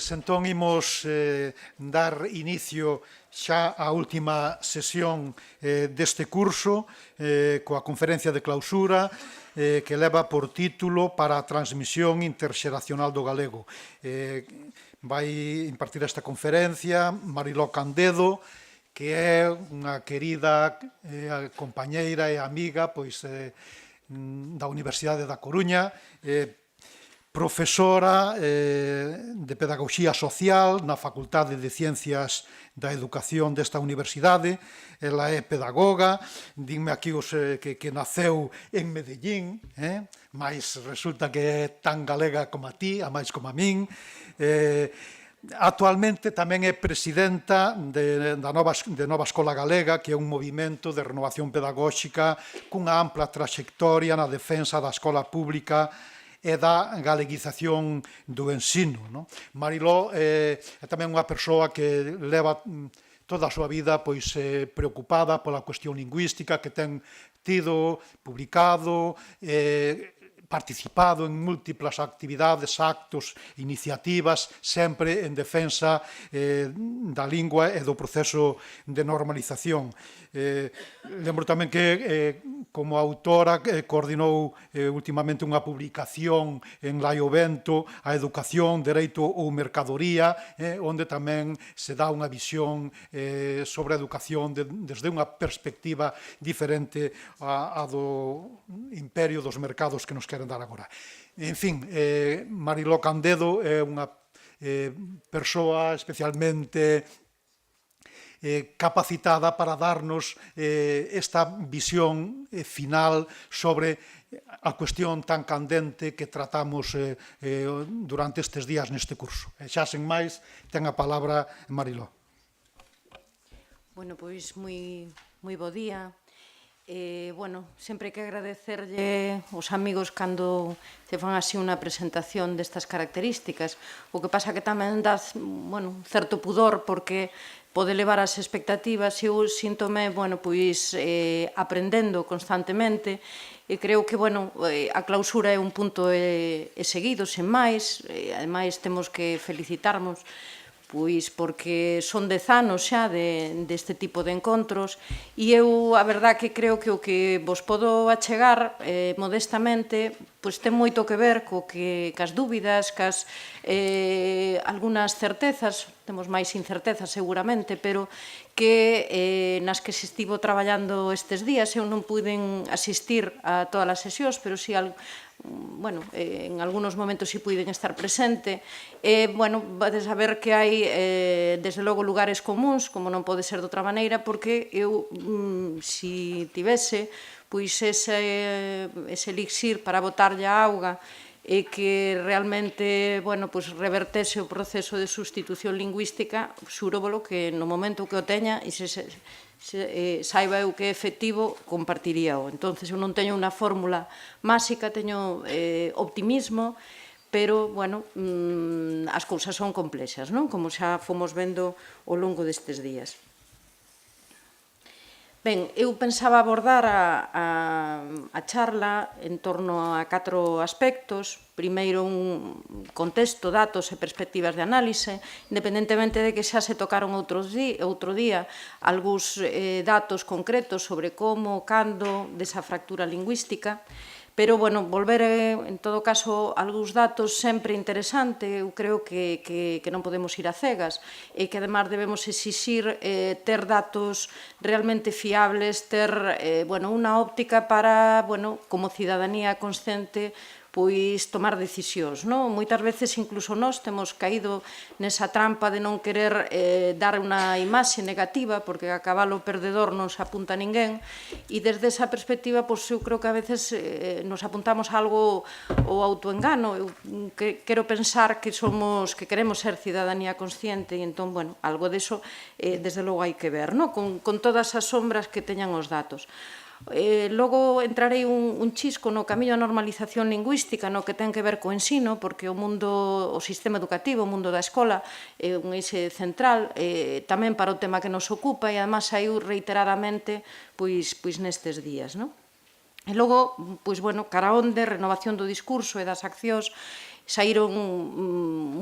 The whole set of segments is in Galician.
Pois entón imos dar inicio xa á última sesión deste curso coa conferencia de clausura que leva por título para a transmisión interxeracional do galego. Vai impartir esta conferencia Mariló Candedo, que é unha querida compañeira e amiga da Universidade da Coruña, profesora de Pedagogía Social na Facultade de Ciencias da Educación desta universidade. Ela é pedagoga, dime aquí que naceu en Medellín, mas resulta que é tan galega como a ti, a máis como a min. Actualmente tamén é presidenta de Nova Escola Galega, que é un movimento de renovación pedagóxica cunha ampla traxectoria na defensa da escola pública e da galeguización do ensino. Mariló é tamén unha persoa que leva toda a súa vida preocupada pola cuestión lingüística, que ten tido, publicado, participado en múltiplas actividades, actos, iniciativas, sempre en defensa da lingua e do proceso de normalización. Lembro tamén que como autora coordinou últimamente unha publicación en Laio Vento, a educación, dereito ou mercadoría, onde tamén se dá unha visión sobre a educación desde unha perspectiva diferente a do imperio dos mercados que nos queren dar agora. En fin, Mariló Candedo é unha persoa especialmente capacitada para darnos esta visión final sobre a cuestión tan candente que tratamos durante estes días neste curso. Xa sen máis, ten a palabra Mariló. Bueno, pois moi bo día. Sempre hai que agradecerlle aos amigos cando te fan así unha presentación destas características. O que pasa que tamén dá certo pudor porque pode levar as expectativas e eu síntome aprendendo constantemente e creo que a clausura é un punto seguido, sen máis. Ademais, temos que felicitarnos porque son 10 anos xa deste tipo de encontros e eu, a verdad, que creo que o que vos podo achegar modestamente ten moito que ver cas dúbidas, cas algunhas certezas, temos máis incertezas seguramente, pero que nas que se estivo traballando estes días. Eu non puiden asistir a todas as sesións, pero si en algúns momentos si puiden estar presente. Vades a ver que hai, desde logo, lugares comuns, como non pode ser de outra maneira, porque eu, si tivese ese elixir para botarlle a auga e que realmente revertese o proceso de sustitución lingüística, xúrovolo que no momento que o teña e saiba eu que é efectivo, compartiríao. Entón, eu non teño unha fórmula máxica, teño optimismo, pero, as cousas son complexas, non? Como xa fomos vendo ao longo destes días. Ben, eu pensaba abordar a charla en torno a 4 aspectos. Primeiro, un contexto, datos e perspectivas de análise, independentemente de que xa se tocaron outro día algúns datos concretos sobre como, cando, desa fractura lingüística. Pero, volver, en todo caso, algúns datos sempre interesante. Eu creo que non podemos ir a cegas e que, además, debemos exixir ter datos realmente fiables, ter unha óptica para, como cidadanía consciente, tomar decisións. Moitas veces, incluso nós, temos caído nesa trampa de non querer dar unha imaxe negativa, porque a cabalo perdedor non se apunta a ninguén, e desde esa perspectiva, eu creo que a veces nos apuntamos a algo o autoengano. Eu quero pensar que queremos ser cidadanía consciente e, entón, algo deso, desde logo, hai que ver, con todas as sombras que teñan os datos. Logo entrarei un chisco no camiño da normalización lingüística, no que ten que ver co ensino, porque o sistema educativo, o mundo da escola, é un eixe central tamén para o tema que nos ocupa e, además, saiu reiteradamente nestes días. E logo, cara onde, renovación do discurso e das accións, Saíron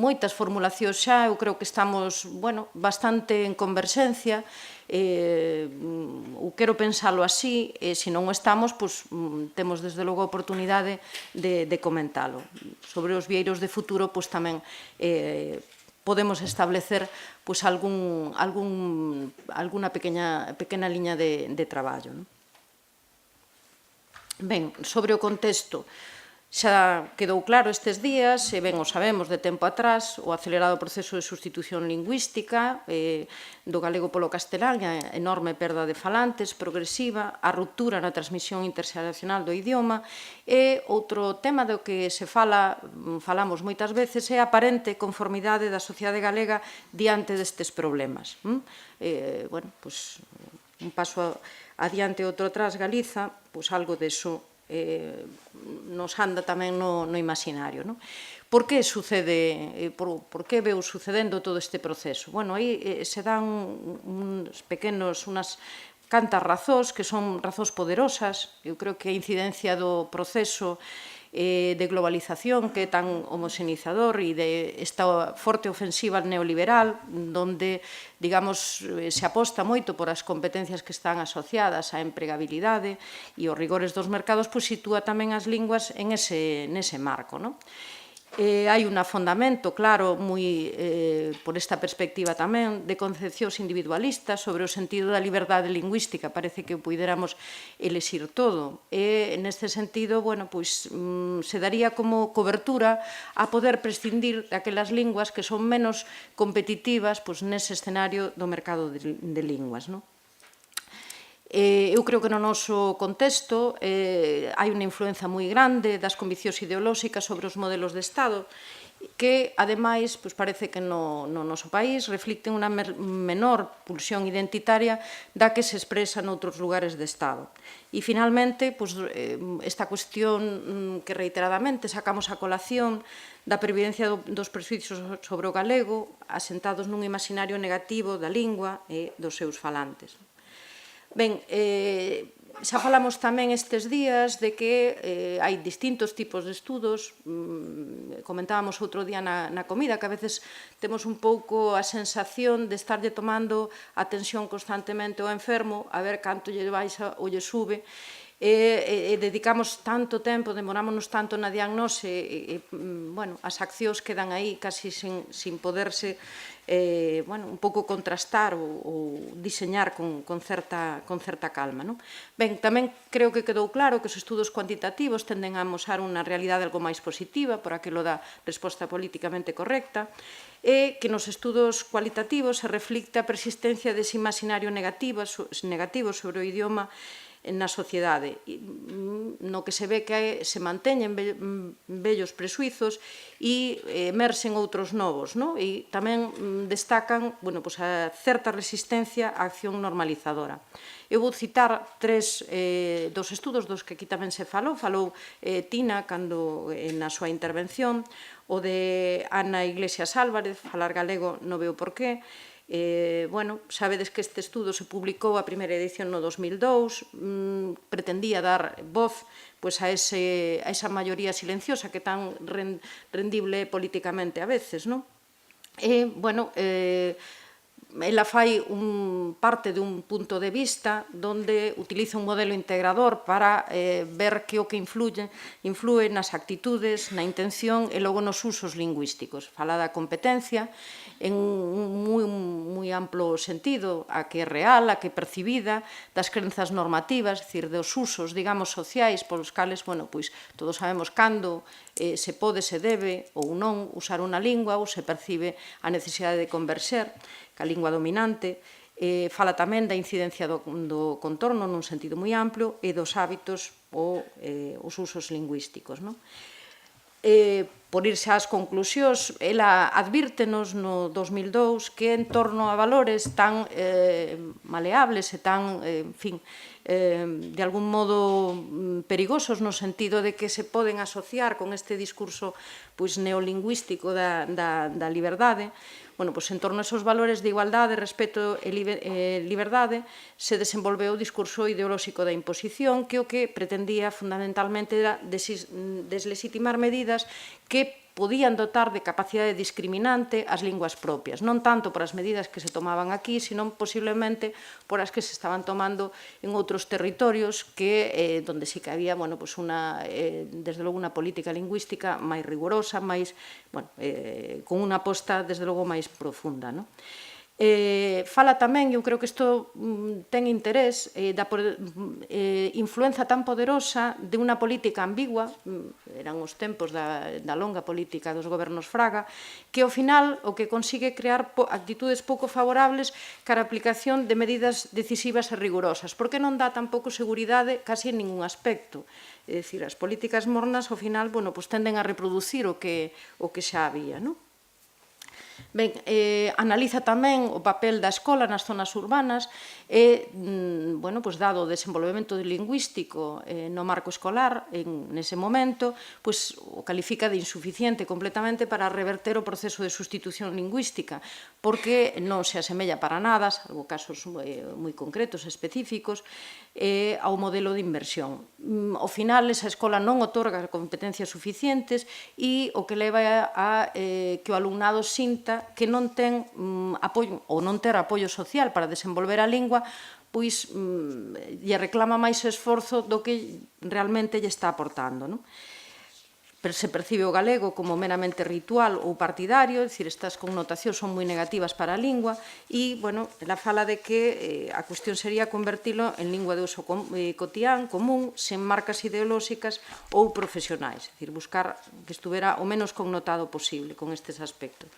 moitas formulacións xa, eu creo que estamos, bueno, bastante en converxencia, quero pensalo así, e se non o estamos, pois, temos desde logo a oportunidade de comentalo. Sobre os vieiros de futuro, pois tamén podemos establecer pois alguna pequena liña de traballo. Ben, sobre o contexto, xa quedou claro estes días, e ben o sabemos de tempo atrás, o acelerado proceso de sustitución lingüística do galego polo castelán, a enorme perda de falantes progresiva, a ruptura na transmisión interxeracional do idioma, e outro tema do que falamos moitas veces é a aparente conformidade da sociedade galega diante destes problemas. Bueno, pois, un paso adiante e outro atrás Galiza, pois algo deso nos anda tamén no imaginario. Por que sucede, por que veu sucedendo todo este proceso? Bueno, aí se dan unhas cantas razóns que son razóns poderosas. Eu creo que a incidencia do proceso de globalización que é tan homoxenizador e de esta forte ofensiva neoliberal donde, digamos, se aposta moito por as competencias que están asociadas á empregabilidade e os rigores dos mercados, pois sitúa tamén as linguas en ese marco. Hai un afondamento, claro, por esta perspectiva tamén, de concepcións individualistas sobre o sentido da liberdade lingüística. Parece que puidéramos elexir todo. E, neste sentido, bueno, pois, se daría como cobertura a poder prescindir daquelas linguas que son menos competitivas pois, nese escenario do mercado de linguas. Eu creo que no noso contexto hai unha influencia moi grande das conviccións ideolóxicas sobre os modelos de Estado que, ademais, parece que no noso país reflicten unha menor pulsión identitaria da que se expresa noutros lugares de Estado. E, finalmente, esta cuestión que reiteradamente sacamos a colación da previdencia dos prejuicios sobre o galego asentados nun imaginario negativo da lingua e dos seus falantes. Ben, xa falamos tamén estes días de que hai distintos tipos de estudos. Comentábamos outro día na comida que a veces temos un pouco a sensación de estarlle tomando atención constantemente ao enfermo a ver canto lle baixa ou lle sube, e dedicamos tanto tempo, demorámonos tanto na diagnose, bueno, as accións quedan aí casi sin poderse un pouco contrastar ou diseñar con certa calma. Ben, tamén creo que quedou claro que os estudos cuantitativos tenden a amosar unha realidade algo máis positiva por aquilo da resposta políticamente correcta, e que nos estudos cualitativos se reflicte a persistencia dese imaginario negativo sobre o idioma na sociedade, no que se ve que se manteñen vellos presuizos e emerxen outros novos, e tamén destacan a certa resistencia á acción normalizadora. Eu vou citar tres dos estudos dos que aquí tamén se falou Tina na súa intervención, o de Ana Iglesias Álvarez, Falar galego non veo por qué. Sabedes que este estudo se publicou a primeira edición no 2002, pretendía dar voz a esa maioría silenciosa que tan rendible políticamente a veces. Ela fai parte dun punto de vista onde utiliza un modelo integrador para ver que o que influe nas actitudes, na intención e logo nos usos lingüísticos. Fala da competencia en un moi amplo sentido, a que é real, a que é percibida, das crenzas normativas, é dicir, dos usos, digamos, sociais polos cales, todos sabemos cando se pode, se debe ou non usar unha lingua ou se percibe a necesidade de converxer ca lingua dominante. Fala tamén da incidencia do contorno nun sentido moi amplo e dos hábitos ou os usos lingüísticos. Por irse ás conclusións, ela advírtenos no 2002 que en torno a valores tan maleables e tan, de algún modo perigosos no sentido de que se poden asociar con este discurso neolingüístico da liberdade. En torno a esos valores de igualdade, respeto e liberdade se desenvolveu o discurso ideolóxico da imposición que o que pretendía fundamentalmente era deslegitimar medidas que podían dotar de capacidade discriminante as linguas propias, non tanto por as medidas que se tomaban aquí, sino posiblemente por as que se estaban tomando en outros territorios que donde sí que había, bueno, pues desde logo unha política lingüística máis rigurosa, máis, bueno, con unha aposta desde logo máis profunda, non? Fala tamén, eu creo que isto ten interés, da influenza tan poderosa de unha política ambigua, eran os tempos da longa política dos gobernos Fraga, que ao final o que consigue crear actitudes pouco favorables cara a aplicación de medidas decisivas e rigurosas, porque non dá tampouco seguridade casi en ningún aspecto. É dicir, as políticas mornas ao final, bueno, pues tenden a reproducir o que xa había, non? Ben, analiza tamén o papel da escola nas zonas urbanas e, bueno, pues, dado o desenvolvemento lingüístico no marco escolar nese momento, pues, o califica de insuficiente completamente para reverter o proceso de sustitución lingüística, porque non se asemella para nada, salvo casos moi concretos, específicos, ao modelo de inversión. Ao final, esa escola non otorga competencias suficientes e o que leva a que o alumnado sinta que non ten apoio ou non ter apoio social para desenvolver a lingua, pois lle reclama máis esforzo do que realmente lle está aportando, non? Se percibe o galego como meramente ritual ou partidario, é dicir, estas connotacións son moi negativas para a lingua e, bueno, ela fala de que a cuestión sería convertilo en lingua de uso cotián, común, sen marcas ideolóxicas ou profesionais, é dicir, buscar que estuvera o menos connotado posible con estes aspectos.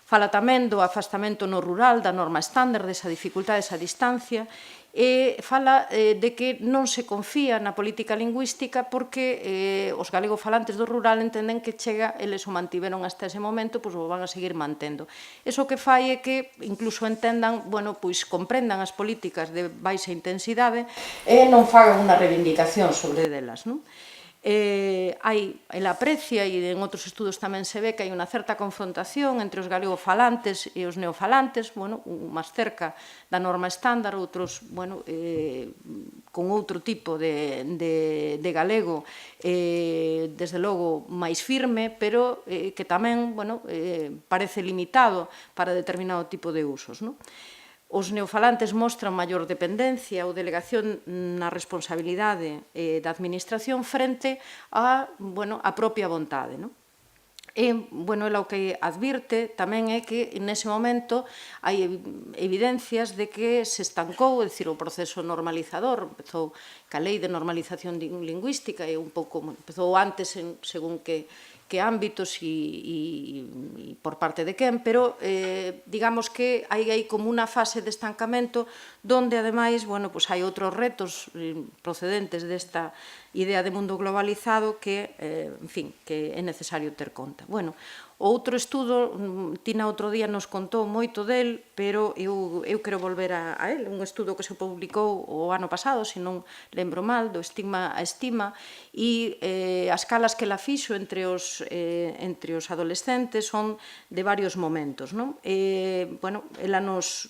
Fala tamén do afastamento no rural, da norma estándar, desa dificultade, desa distancia, e fala de que non se confía na política lingüística porque os galegofalantes do rural entenden que chega, eles o mantiveron hasta ese momento, pois o van a seguir mantendo. Eso que fai é que incluso entendan, bueno, pois comprendan as políticas de baixa intensidade e non fagan unha reivindicación sobre delas, non? Ela aprecia, e en outros estudos tamén se ve que hai unha certa confrontación entre os galegofalantes e os neofalantes, bueno, máis cerca da norma estándar, outros, bueno, con outro tipo de galego, desde logo máis firme, pero que tamén, bueno, parece limitado para determinado tipo de usos, non? Os neofalantes mostran maior dependencia ou delegación na responsabilidade da administración frente a propia vontade, non? E, bueno, ela o que advirte tamén é que nese momento hai evidencias de que se estancou, é dicir, o proceso normalizador, empezou ca lei de normalización lingüística e un pouco, empezou antes según que ámbitos e por parte de quen, pero digamos que hai como unha fase de estancamento donde, ademais, bueno, pues hai outros retos procedentes desta idea de mundo globalizado que, en fin, que é necesario ter conta. Bueno, outro estudo, Tina outro día nos contou moito del, pero eu quero volver a él, un estudo que se publicou o ano pasado, se non lembro mal, do estigma a estima, e as calas que ela fixo entre os adolescentes son de varios momentos, non? Bueno, ela nos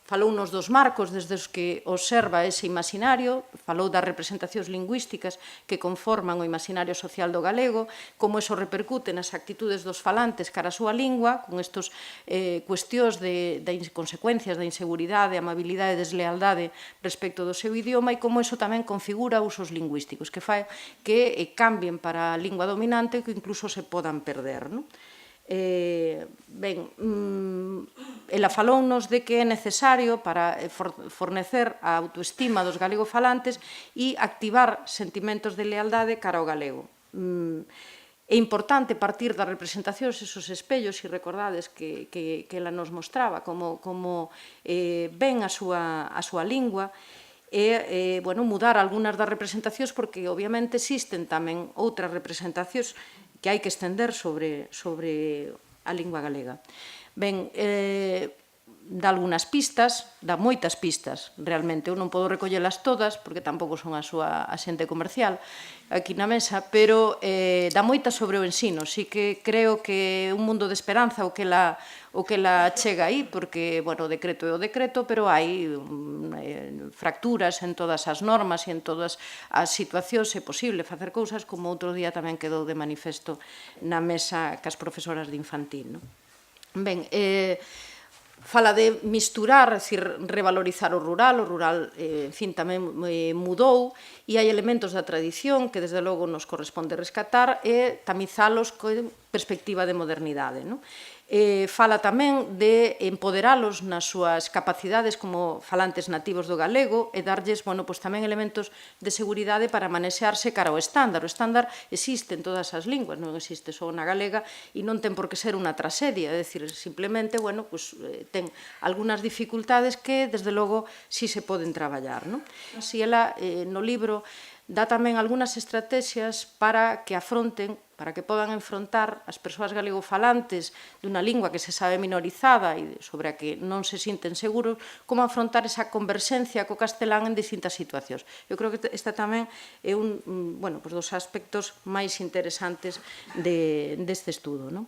falounos dos marcos desde os que observa ese imaginario, falou das representacións lingüísticas que conforman o imaginario social do galego, como eso repercute nas actitudes dos falantes cara a súa lingua, con estes cuestións de consecuencias da inseguridade, amabilidade e deslealdade respecto do seu idioma, e como eso tamén configura usos lingüísticos que fai que cambien para a lingua dominante e que incluso se podan perder, non? Ben, ela falounos de que é necesario para fornecer a autoestima dos galegofalantes e activar sentimentos de lealdade cara ao galego. É importante partir das representacións, esos espellos, se recordades que ela nos mostraba como ven a súa lingua, e, bueno, mudar algunhas das representacións porque, obviamente, existen tamén outras representacións que hai que estender sobre a lingua galega. Ben, dá algunhas pistas, dá moitas pistas, realmente. Eu non podo recollelas todas, porque tampouco son a súa axente comercial aquí na mesa, pero dá moitas sobre o ensino. Sí que creo que un mundo de esperanza o que la chega aí, porque, bueno, o decreto é o decreto, pero hai fracturas en todas as normas e en todas as situacións. É posible facer cousas, como outro día tamén quedou de manifesto na mesa cas profesoras de infantil, non? Ben, fala de misturar, é dicir, revalorizar o rural, en fin, tamén mudou, e hai elementos da tradición que, desde logo, nos corresponde rescatar e tamizalos con perspectiva de modernidade, non? Fala tamén de empoderalos nas súas capacidades como falantes nativos do galego e darlles, bueno, pois tamén elementos de seguridade para manexearse cara ao estándar. O estándar existe en todas as linguas, non existe só na galega e non ten por que ser unha trasedia, é dicir, simplemente, bueno, pois ten algunhas dificultades que, desde logo, si se poden traballar, non? Así, ela, no libro, dá tamén algunhas estrategias para que afronten, para que podan enfrontar as persoas galegofalantes dunha lingua que se sabe minorizada e sobre a que non se sinten seguros, como afrontar esa converxencia co castelán en distintas situacións. Eu creo que esta tamén é un dos aspectos máis interesantes deste estudo, non?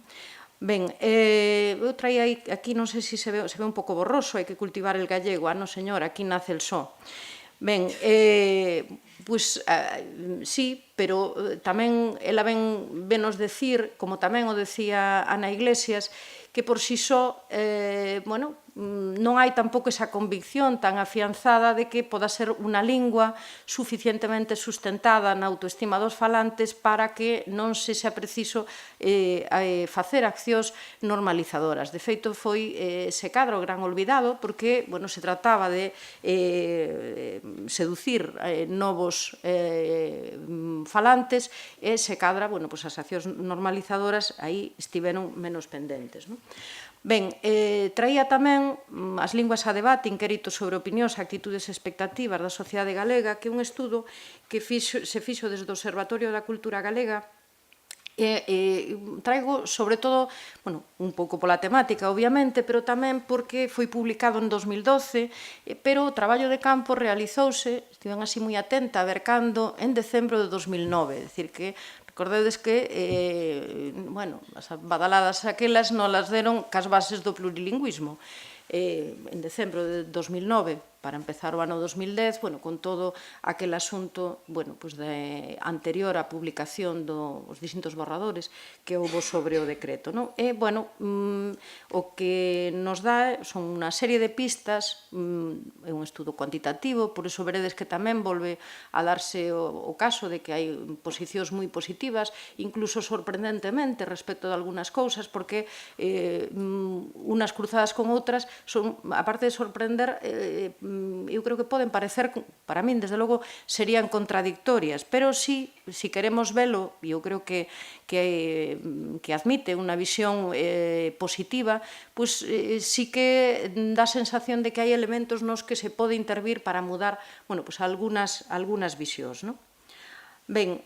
Ben, eu traía aquí, non sei se ve un pouco borroso, hai que cultivar el gallego, no señor, aquí nace el só. Ben, pois, sí, pero tamén ela venos decir, como tamén o decía Ana Iglesias, que por si só, non hai tampouco esa convicción tan afianzada de que poda ser unha lingua suficientemente sustentada na autoestima dos falantes para que non se xa preciso facer accións normalizadoras. De feito, foi ese cadro gran olvidado porque, se trataba de seducir novos falantes e se cadra, as accións normalizadoras aí estiveron menos pendentes, non? Ben, traía tamén as linguas a debate, inquéritos sobre opinións, actitudes e expectativas da sociedade galega, que é un estudo que se fixo desde o Observatorio da Cultura Galega. Traigo, sobre todo, un pouco pola temática, obviamente, pero tamén porque foi publicado en 2012, pero o traballo de campo realizouse, estiven así moi atenta a ver cando, en decembro de 2009, é dicir que recordedes que, as badaladas aquelas non las deron cas bases do plurilingüismo. En decembro de 2009, para empezar o ano 2010, con todo aquel asunto anterior á publicación dos distintos borradores que houve sobre o decreto. E, o que nos dá son unha serie de pistas, é un estudo cuantitativo, por iso veredes que tamén volve a darse o caso de que hai posicións moi positivas, incluso sorprendentemente respecto de algunhas cousas, porque unas cruzadas con outras, aparte de sorprender, eu creo que poden parecer, para min, desde logo, serían contradictorias, pero si queremos velo, e eu creo que admite unha visión positiva, pois si que dá a sensación de que hai elementos nos que se pode intervir para mudar algunhas visións. Ben,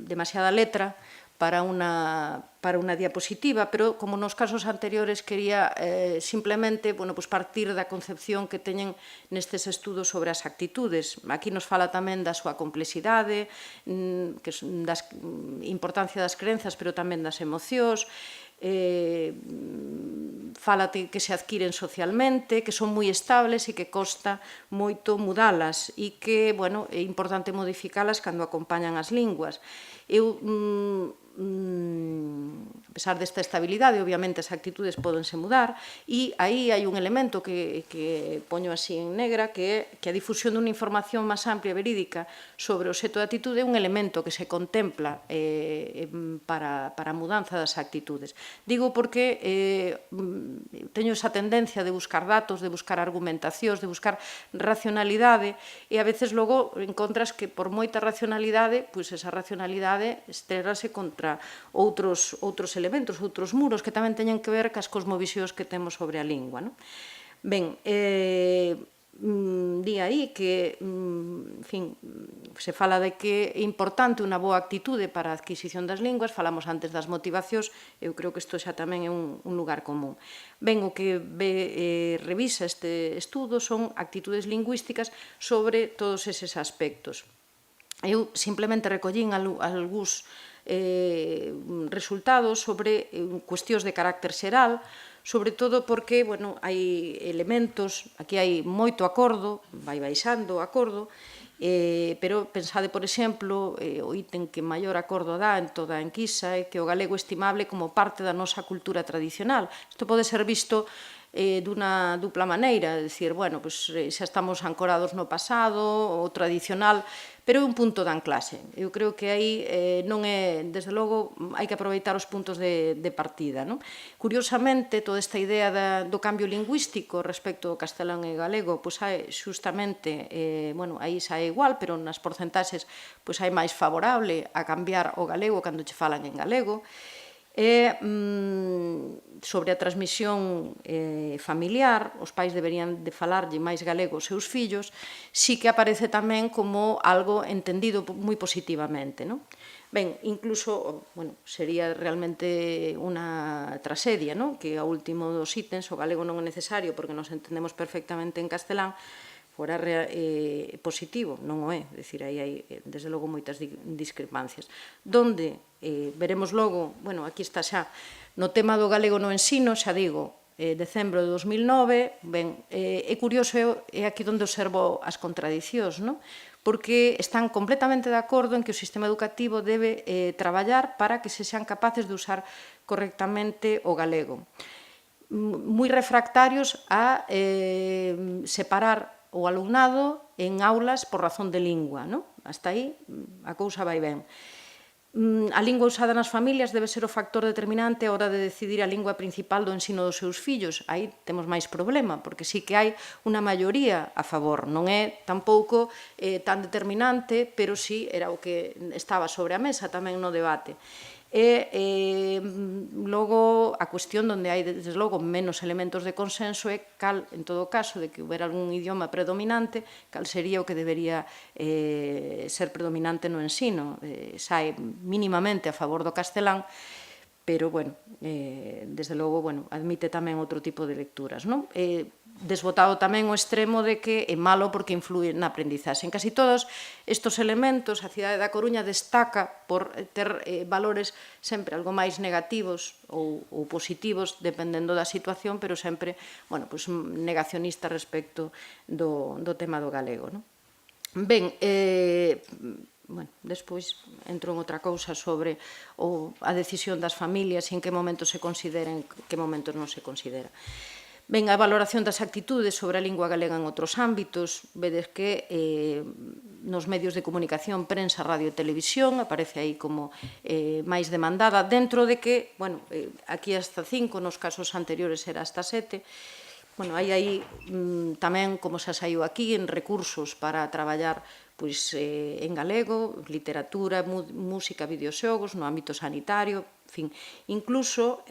demasiada letra para unha diapositiva, pero como nos casos anteriores quería simplemente partir da concepción que teñen nestes estudos sobre as actitudes. Aquí nos fala tamén da súa complexidade, da importancia das crenzas, pero tamén das emocións, fala que se adquiren socialmente, que son moi estables e que costa moito mudalas e que é importante modificalas cando acompañan as linguas. Eu, a pesar desta estabilidade, obviamente as actitudes pódense mudar e aí hai un elemento que poño así en negra, que é que a difusión dunha información máis amplia e verídica sobre o xeito de actitude é un elemento que se contempla para a mudanza das actitudes. Digo porque teño esa tendencia de buscar datos, de buscar argumentacións, de buscar racionalidade e a veces logo encontras que por moita racionalidade, pois esa racionalidade estrérase contra outros elementos, outros muros que tamén teñen que ver cas cosmovisións que temos sobre a lingua. Ben, di aí que, en fin, se fala de que é importante unha boa actitude para a adquisición das linguas, falamos antes das motivacións, eu creo que isto xa tamén é un lugar común. Ben, o que revisa este estudo son actitudes lingüísticas sobre todos eses aspectos. Eu simplemente recollín algúns resultados sobre cuestións de carácter xeral, sobre todo porque, bueno, hai elementos, aquí hai moito acordo, vai baixando o acordo, pero pensade, por exemplo, o ítem que maior acordo dá en toda a enquisa é que o galego é estimable como parte da nosa cultura tradicional. Isto pode ser visto dunha dupla maneira, é dicir, bueno, xa estamos ancorados no pasado, o tradicional, pero é un punto de anclaxe. Eu creo que aí non é, desde logo, hai que aproveitar os puntos de partida. Curiosamente, toda esta idea do cambio lingüístico respecto ao castelán e galego, pois hai xustamente, bueno, aí xa é igual, pero nas porcentaxes pois hai máis favorable a cambiar o galego cando che falan en galego. E sobre a transmisión familiar, os pais deberían de falarlle máis galego aos seus fillos, sí que aparece tamén como algo entendido moi positivamente. Ben, incluso, bueno, sería realmente unha traxedia, que ao último dos ítems, o galego non é necesario porque nos entendemos perfectamente en castelán, fora positivo, non o é, dicir, aí hai, desde logo, moitas discrepancias. Donde veremos logo, bueno, aquí está xa, no tema do galego no ensino, xa digo, decembro de 2009, ben, é curioso, é aquí onde observo as contradicións, porque están completamente de acordo en que o sistema educativo debe traballar para que se sean capaces de usar correctamente o galego. Moi refractarios a separar o alumnado en aulas por razón de lingua. Hasta aí a cousa vai ben. A lingua usada nas familias debe ser o factor determinante a hora de decidir a lingua principal do ensino dos seus fillos. Aí temos máis problema, porque sí que hai unha maioría a favor. Non é tampouco tan determinante, pero sí era o que estaba sobre a mesa tamén no debate. E logo a cuestión onde hai, desde logo, menos elementos de consenso é cal, en todo caso, de que houbera algún idioma predominante, cal sería o que debería ser predominante no ensino. Sae mínimamente a favor do castelán, pero, bueno, desde logo, bueno, admite tamén outro tipo de lecturas. Desbotado tamén o extremo de que é malo porque influe na aprendizaxe. En casi todos estes elementos, a cidade da Coruña destaca por ter valores sempre algo máis negativos ou positivos, dependendo da situación, pero sempre, bueno, negacionista respecto do tema do galego. Ben, despois entro en outra cousa sobre a decisión das familias e en que momentos se considera e en que momentos non se considera. Ben, a valoración das actitudes sobre a lingua galega en outros ámbitos, vedes que nos medios de comunicación, prensa, radio e televisión, aparece aí como máis demandada, dentro de que, bueno, aquí hasta 5, nos casos anteriores era hasta 7, bueno, hai aí tamén, como xa saiu aquí, en recursos para traballar en galego, literatura, música, videoxogos, no ámbito sanitario, en fin, incluso,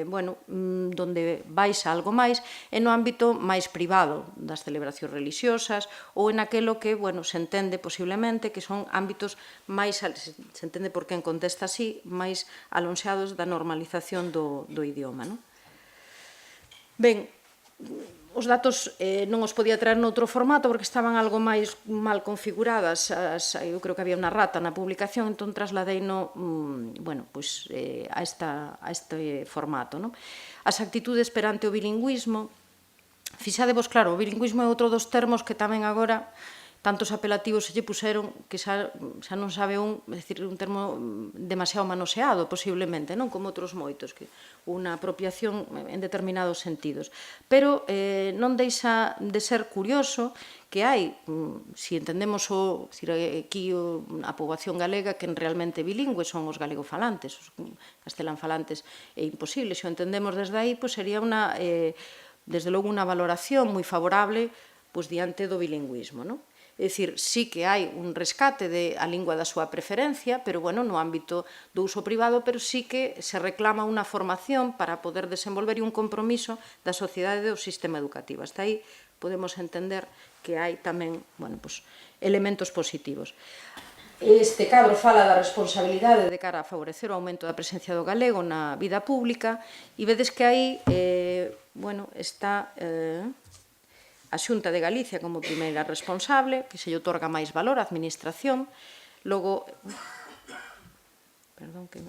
bueno, donde baixa algo máis, é no ámbito máis privado das celebracións religiosas ou en aquelo que, bueno, se entende posiblemente que son ámbitos máis, se entende por quen contesta así, máis alonxados da normalización do idioma. Ben, os datos non os podía traer noutro formato porque estaban algo máis mal configuradas. Eu creo que había unha rata na publicación, entón trasladeino a este formato. As actitudes perante o bilingüismo. Fixadevos, claro, o bilingüismo é outro dos termos que tamén agora tantos apelativos se lle puseron que xa non sabe é dicir, un termo demasiado manoseado, posiblemente, non como outros moitos, que unha apropiación en determinados sentidos. Pero non deixa de ser curioso que hai, se entendemos aquí a poboación galega que realmente bilingüe son os galegofalantes, os castelánfalantes é imposible, se o entendemos desde aí, sería desde logo unha valoración moi favorable diante do bilingüismo, non? É dicir, sí que hai un rescate da lingua da súa preferencia, pero, bueno, no ámbito do uso privado, pero sí que se reclama unha formación para poder desenvolver un compromiso da sociedade e do sistema educativo. Hasta aí podemos entender que hai tamén, bueno, pues, elementos positivos. Este cadro fala da responsabilidade de cara a favorecer o aumento da presencia do galego na vida pública e vedes que aí, bueno, está a Xunta de Galicia como primeira responsable, que se lle otorga máis valor á administración, logo, perdón, que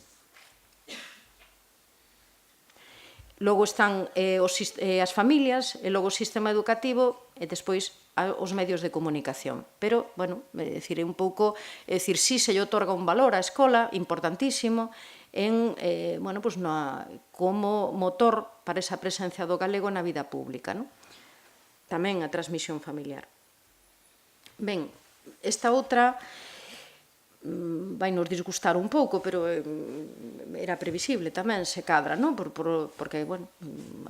logo están as familias, e logo o sistema educativo, e despois os medios de comunicación. Pero, bueno, é un pouco, sí se lle otorga un valor á escola, importantísimo, bueno, pues, como motor para esa presencia do galego na vida pública, non? Tamén a transmisión familiar. Ben, esta outra vai nos disgustar un pouco, pero era previsible tamén, se cadra, non? Porque, bueno,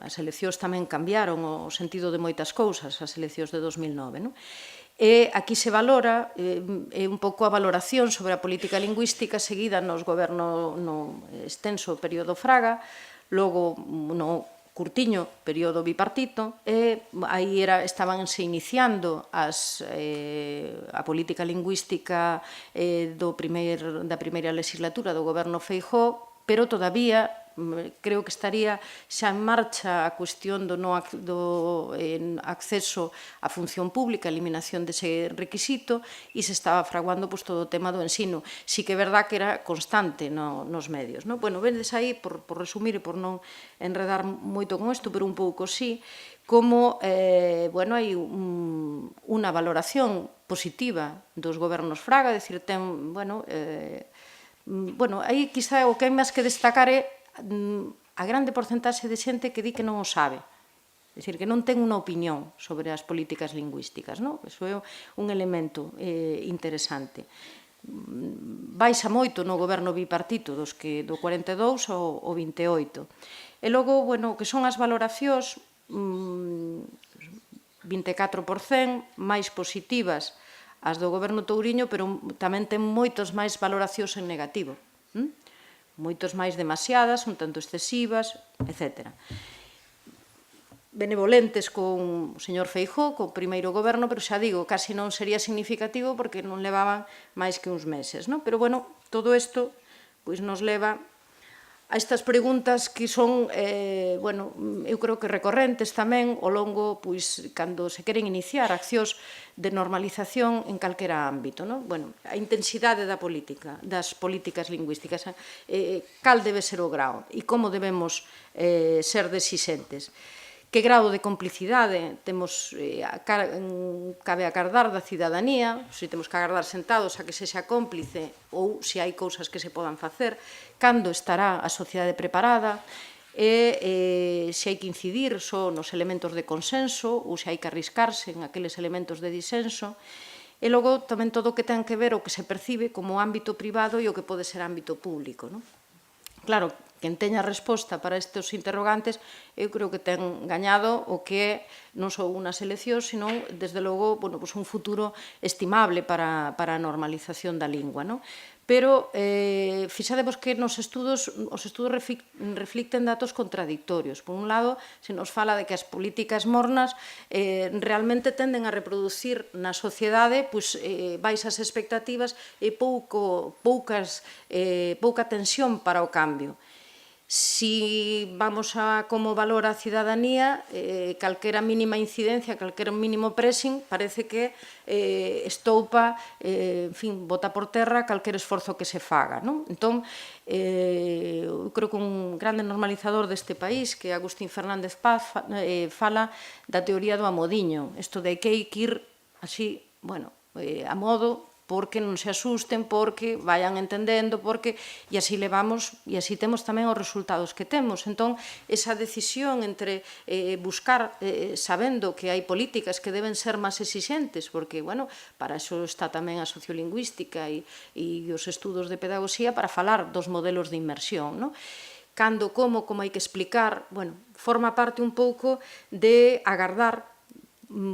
as eleccións tamén cambiaron o sentido de moitas cousas, as eleccións de 2009, non? E aquí se valora un pouco a valoración sobre a política lingüística seguida nos gobernos no extenso período Fraga, logo no curtiño período bipartito, e aí estabanse iniciando a política lingüística da primeira legislatura do goberno Feijóo, pero todavía creo que estaría xa en marcha a cuestión do acceso á función pública, a eliminación dese requisito, e se estaba fraguando todo o tema do ensino. Si que é verdad que era constante nos medios. Bueno, vedes aí, por resumir e por non enredar moito con isto, pero un pouco sí, como hai unha valoración positiva dos gobernos Fraga, é dicir, aí quizá o que hai máis que destacar é a grande porcentaxe de xente que di que non o sabe. É dicir, que non ten unha opinión sobre as políticas lingüísticas. Iso é un elemento interesante. Baixa moito no goberno bipartito, do 42 ao 28. E logo, bueno, que son as valoracións, 24% máis positivas as do goberno touriño, pero tamén ten moitas máis valoracións en negativo. Moitos máis demasiadas, un tanto excesivas, etc. Benevolentes con o señor Feijóo, co primeiro goberno, pero xa digo, casi non sería significativo porque non levaban máis que uns meses. Pero, bueno, todo isto nos leva a estas preguntas que son, eu creo que recorrentes tamén ao longo, cando se queren iniciar accións de normalización en calquera ámbito. A intensidade das políticas lingüísticas, cal debe ser o grao e como debemos ser exixentes. Que grado de complicidade cabe acardar da cidadanía, se temos que agardar sentados a que sexa cómplice ou se hai cousas que se podan facer, cando estará a sociedade preparada, e se hai que incidir só nos elementos de consenso ou se hai que arriscarse en aqueles elementos de disenso, e logo tamén todo o que ten que ver o que se percibe como ámbito privado e o que pode ser ámbito público. Claro, quen teña resposta para estes interrogantes, eu creo que ten gañado o que é non só unhas eleccións, senón, desde logo, un futuro estimable para a normalización da lingua. Pero fixadevos que os estudos reflicten datos contradictorios. Por un lado, se nos fala de que as políticas mornas realmente tenden a reproducir na sociedade baixas expectativas e pouca tensión para o cambio. Si vamos a como valora a cidadanía, calquera mínima incidencia, calquera mínimo pressing, parece que estoupa, bota por terra calquer esforzo que se faga. Entón, eu creo que un grande normalizador deste país, que é Agustín Fernández Paz, fala da teoría do amodiño, isto de que hai que ir así, a modo, porque non se asusten, porque vayan entendendo, e así levamos, e así temos tamén os resultados que temos. Entón, esa decisión entre buscar, sabendo que hai políticas que deben ser máis exixentes, porque, para iso está tamén a sociolingüística e os estudos de pedagogía, para falar dos modelos de inmersión. Cando, como hai que explicar, forma parte un pouco de agardar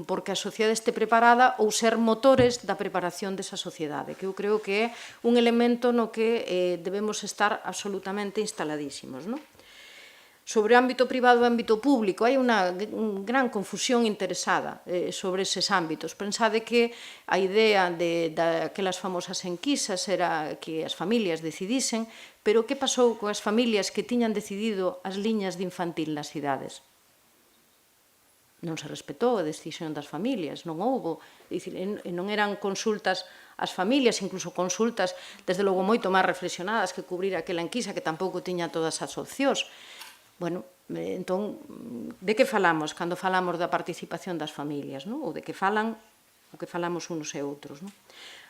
porque a sociedade este preparada ou ser motores da preparación desa sociedade, que eu creo que é un elemento no que debemos estar absolutamente instaladísimos, non? Sobre o ámbito privado e o ámbito público, hai unha gran confusión interesada sobre eses ámbitos. Pensade que a idea daquelas famosas enquisas era que as familias decidisen, pero que pasou coas familias que tiñan decidido as liñas de infantil nas cidades? Non se respetou a decisión das familias, non houbo, non eran consultas ás familias, incluso consultas, desde logo, moito máis reflexionadas que cubrir aquela enquisa que tampouco tiña todas as opcións. Bueno, entón, de que falamos cando falamos da participación das familias, non? Ou de que falan o que falamos unos e outros, non?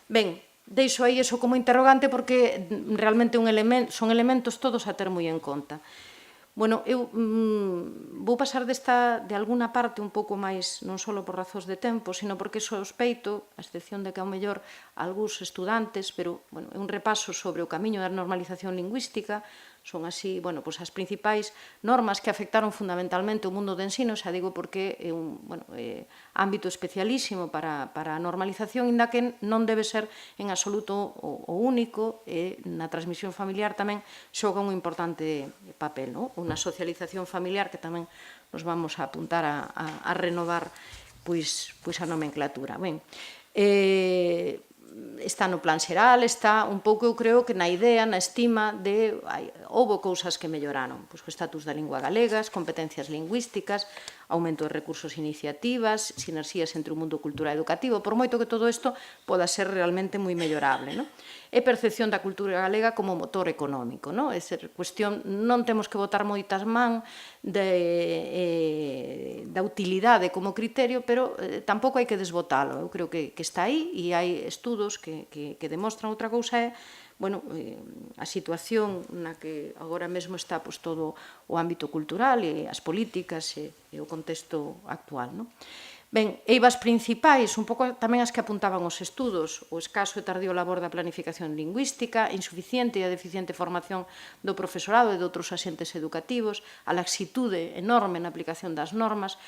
Ben, deixo aí eso como interrogante porque realmente son elementos todos a ter moi en conta. Bueno, eu vou pasar de alguna parte un pouco máis, non só por razóns de tempo, sino porque sospeito, a excepción de que ao mellor algúns estudantes, pero bueno, é un repaso sobre o camiño da normalización lingüística, son así, bueno, pois as principais normas que afectaron fundamentalmente o mundo do ensino, xa digo porque é un ámbito especialísimo para a normalización, inda que non debe ser en absoluto o único, e na transmisión familiar tamén xoga un importante papel, non? Unha socialización familiar que tamén nos vamos a apuntar a renovar pois a nomenclatura. Ben, está no plan xeral, está un pouco, eu creo, que na idea, na estima de houbo cousas que melloraron. Pois o estatus da lingua galega, as competencias lingüísticas, aumento de recursos e iniciativas, sinerxías entre o mundo cultural e educativo, por moito que todo isto poda ser realmente moi mellorable, non? E percepción da cultura galega como motor económico, non? É ser, cuestión, non temos que botar moitas man da utilidade como criterio, pero tampouco hai que desbotalo. Eu creo que está aí e hai estudos que demostran outra cousa é a situación na que agora mesmo está todo o ámbito cultural e as políticas e o contexto actual, non? Ben, eivas principais, un pouco tamén as que apuntaban os estudos, o escaso e tardío labor da planificación lingüística, insuficiente e deficiente formación do profesorado e de outros axentes educativos, a laxitude enorme na aplicación das normas,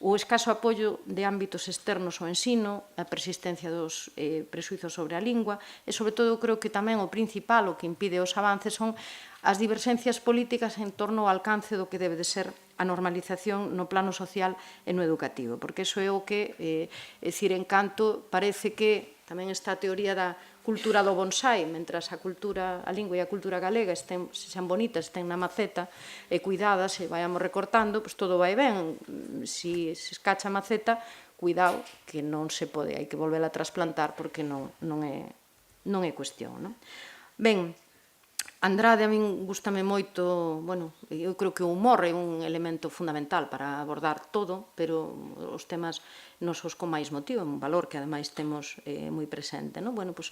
o escaso apoio de ámbitos externos ao ensino, a persistencia dos prexuizos sobre a lingua e, sobre todo, creo que tamén o principal, o que impide os avances, son as diverxencias políticas en torno ao alcance do que debe de ser a normalización no plano social e no educativo, porque iso é o que, en canto, parece que tamén está a teoría da cultura do bonsai, mentras a lingua e a cultura galega sean bonitas, estén na maceta e cuidadas e vayamos recortando, pois todo vai ben. Se escacha a maceta, cuidado, que non se pode, hai que volver a trasplantar porque non é cuestión, non? Ben, Andrade, a min gustame moito, eu creo que o humor é un elemento fundamental para abordar todo, pero os temas nosos con máis motivo, un valor que ademais temos moi presente, non? Bueno, pois,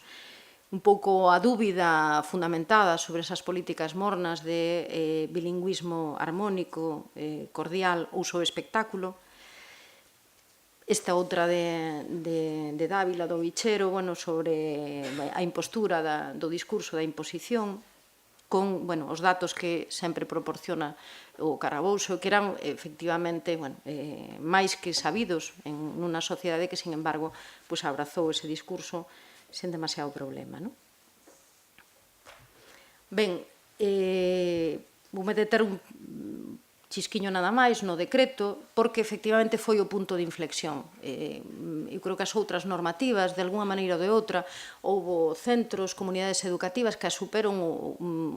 un pouco a dúbida fundamentada sobre esas políticas mornas de bilingüismo armónico, cordial, uso e espectáculo. Esta outra de Dávila, do Bichero, sobre a impostura do discurso da imposición, con os datos que sempre proporciona o Carabouxo, que eran, efectivamente, máis que sabidos en unha sociedade que, sin embargo, abrazou ese discurso sen demasiado problema. Ben, voume deter un chisquiño nada máis no decreto, porque efectivamente foi o punto de inflexión. Eu creo que as outras normativas, de alguna maneira ou de outra, houbo centros, comunidades educativas que a superon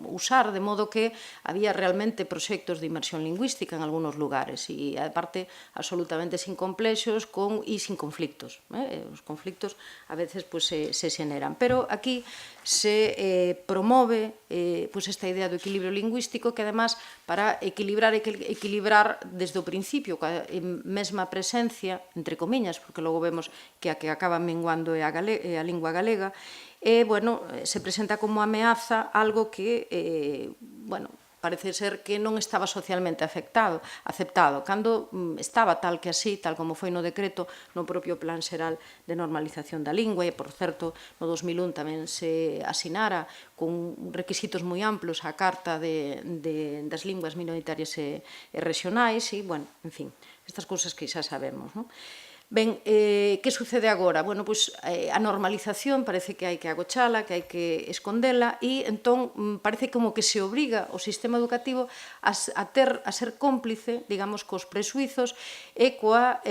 usar, de modo que había realmente proxectos de inmersión lingüística en algúns lugares, e, aparte, absolutamente sin complexos e sin conflictos. Os conflictos a veces se xeneran. Pero aquí se promove esta idea do equilibrio lingüístico que, además, para equilibrar desde o principio, coa mesma presencia, entre comiñas, porque logo vemos que a que acaba menguando é a lingua galega, se presenta como ameaza algo que, parece ser que non estaba socialmente aceptado, cando estaba tal que así, tal como foi no decreto, no propio Plan Xeral de Normalización da Lingua, e, por certo, no 2001 tamén se asinara con requisitos moi amplos a Carta das Linguas Minoritarias e Regionais, e, en fin, estas cousas que xa sabemos, non? Ben, que sucede agora? Bueno, pois a normalización parece que hai que agochala, que hai que escondela e entón parece como que se obriga o sistema educativo a ser cómplice, digamos, cos presuizos e coa,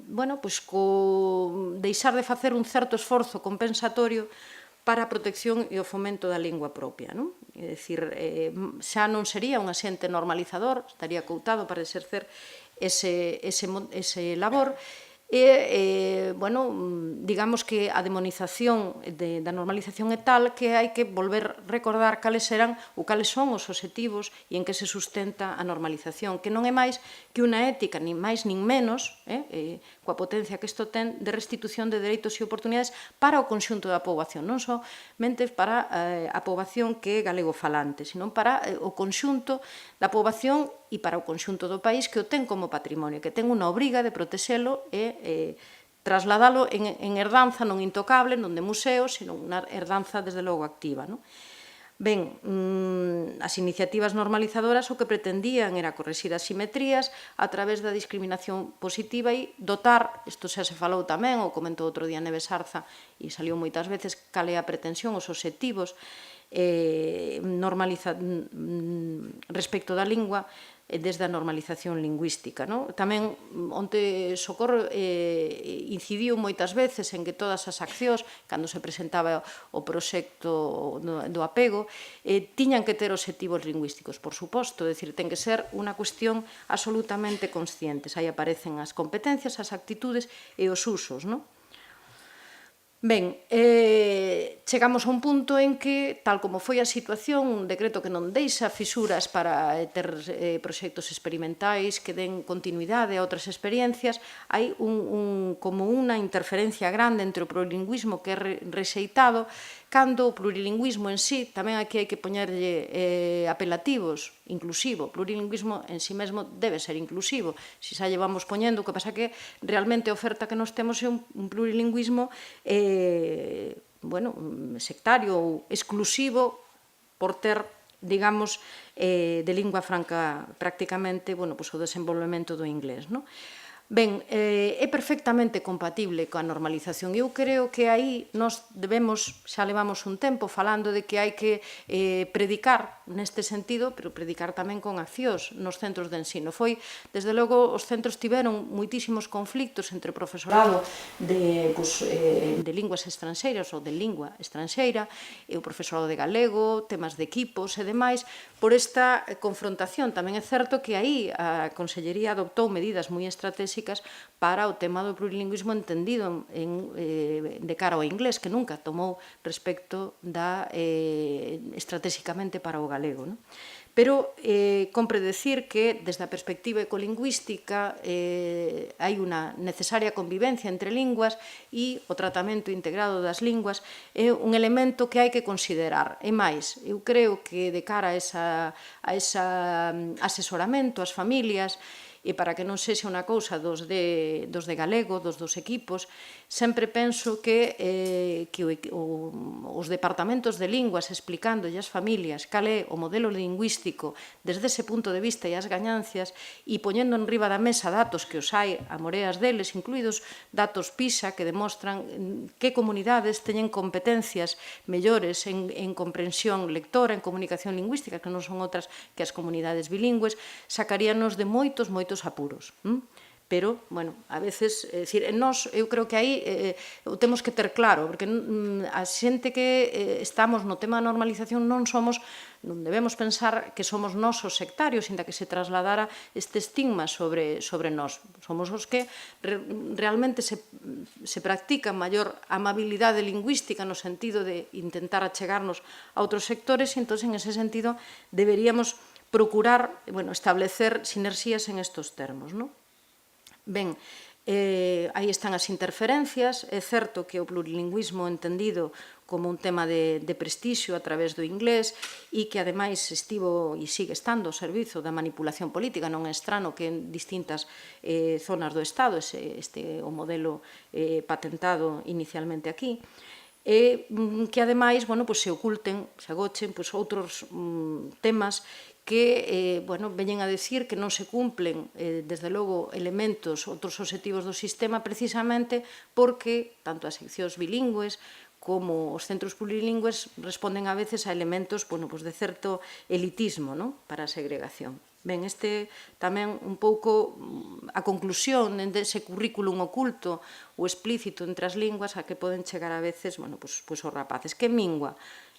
bueno, pois co deixar de facer un certo esforzo compensatorio para a protección e o fomento da lingua propia, non? É dicir, xa non sería un axente normalizador, estaría coutado para exercer ese labor e, bueno, digamos que a demonización da normalización é tal que hai que volver recordar cales eran ou cales son os obxectivos e en que se sustenta a normalización, que non é máis que unha ética, nin máis nin menos, coa potencia que isto ten, de restitución de dereitos e oportunidades para o conxunto da poboación, non somente para a poboación que é galegofalante, senón para o conxunto da poboación e para o conxunto do país que o ten como patrimonio, que ten unha obriga de protexelo e trasladalo en herdanza non intocable, non de museo, sino unha herdanza, desde logo, activa. Ben, as iniciativas normalizadoras o que pretendían era correxir as simetrías a través da discriminación positiva e dotar, isto xa se falou tamén, ou comentou outro día Neves Arza, e saliu moitas veces, cal é a pretensión, os obxectivos respecto da lingua, desde a normalización lingüística. Tamén onte Socorro incidiu moitas veces en que todas as accións, cando se presentaba o proxecto do apego, tiñan que ter obxectivos lingüísticos, por suposto, é dicir, ten que ser unha cuestión absolutamente conscientes. Aí aparecen as competencias, as actitudes e os usos, Ben, chegamos a un punto en que, tal como foi a situación, un decreto que non deixa fisuras para ter proxectos experimentais que den continuidade a outras experiencias, hai como unha interferencia grande entre o plurilingüismo que é rexeitado, cando o plurilingüismo en sí, tamén aquí hai que poñerlle apelativos, inclusivo. O plurilingüismo en sí mesmo debe ser inclusivo. Se xa llevamos poñendo, o que pasa que realmente a oferta que nos temos é un plurilingüismo sectario ou exclusivo por ter, digamos, de lingua franca prácticamente o desenvolvemento do inglés. Ben, é perfectamente compatible coa normalización. Eu creo que aí nos debemos, xa levamos un tempo falando de que hai que predicar neste sentido, pero predicar tamén con accións nos centros de ensino. Desde logo, os centros tiveron moitísimos conflictos entre o profesorado de linguas estranxeiras ou de lingua estranxeira e o profesorado de galego, temas de equipos e demais, por esta confrontación. Tamén é certo que aí a Consellería adoptou medidas moi estratégicas para o tema do plurilingüismo entendido de cara ao inglés, que nunca tomou respecto estratégicamente para o galego. Pero compre decir que, desde a perspectiva ecolingüística, hai unha necesaria convivencia entre linguas e o tratamento integrado das linguas é un elemento que hai que considerar. E máis, eu creo que de cara a ese asesoramento ás familias, e para que non sexa unha cousa dos de galego, dos equipos, sempre penso que os departamentos de linguas explicándolle ás familias cal é o modelo lingüístico desde ese punto de vista e as gañancias e poñendo en riba da mesa datos que os hai a moreas deles, incluídos datos PISA que demostran que comunidades teñen competencias mellores en comprensión lectora, en comunicación lingüística, que non son outras que as comunidades bilingües, sacaríanos de moitos apuros. Pero, bueno, a veces, é dicir, eu creo que aí o temos que ter claro, porque a xente que estamos no tema da normalización non debemos pensar que somos nós os sectarios, inda que se trasladara este estigma sobre nós. Somos os que realmente se practica maior amabilidade lingüística no sentido de intentar achegarnos a outros sectores, e entón, en ese sentido, deberíamos procurar establecer sinerxías en estos termos. Ben, aí están as interferencias. É certo que o plurilingüismo entendido como un tema de prestixio a través do inglés e que, ademais, estivo e sigue estando ao servizo da manipulación política. Non é estrano que en distintas zonas do Estado o modelo patentado inicialmente aquí, e que, ademais, se oculten, se agochen outros temas que, bueno, veñen a decir que non se cumplen, desde logo, elementos, outros obxectivos do sistema, precisamente porque tanto as seccións bilingües como os centros plurilingües responden a veces a elementos, bueno, pues de certo elitismo, ¿no?, para a segregación. Ben, este tamén un pouco a conclusión dese currículum oculto ou explícito entre as linguas a que poden chegar a veces, bueno, pues os rapaces. Que mingua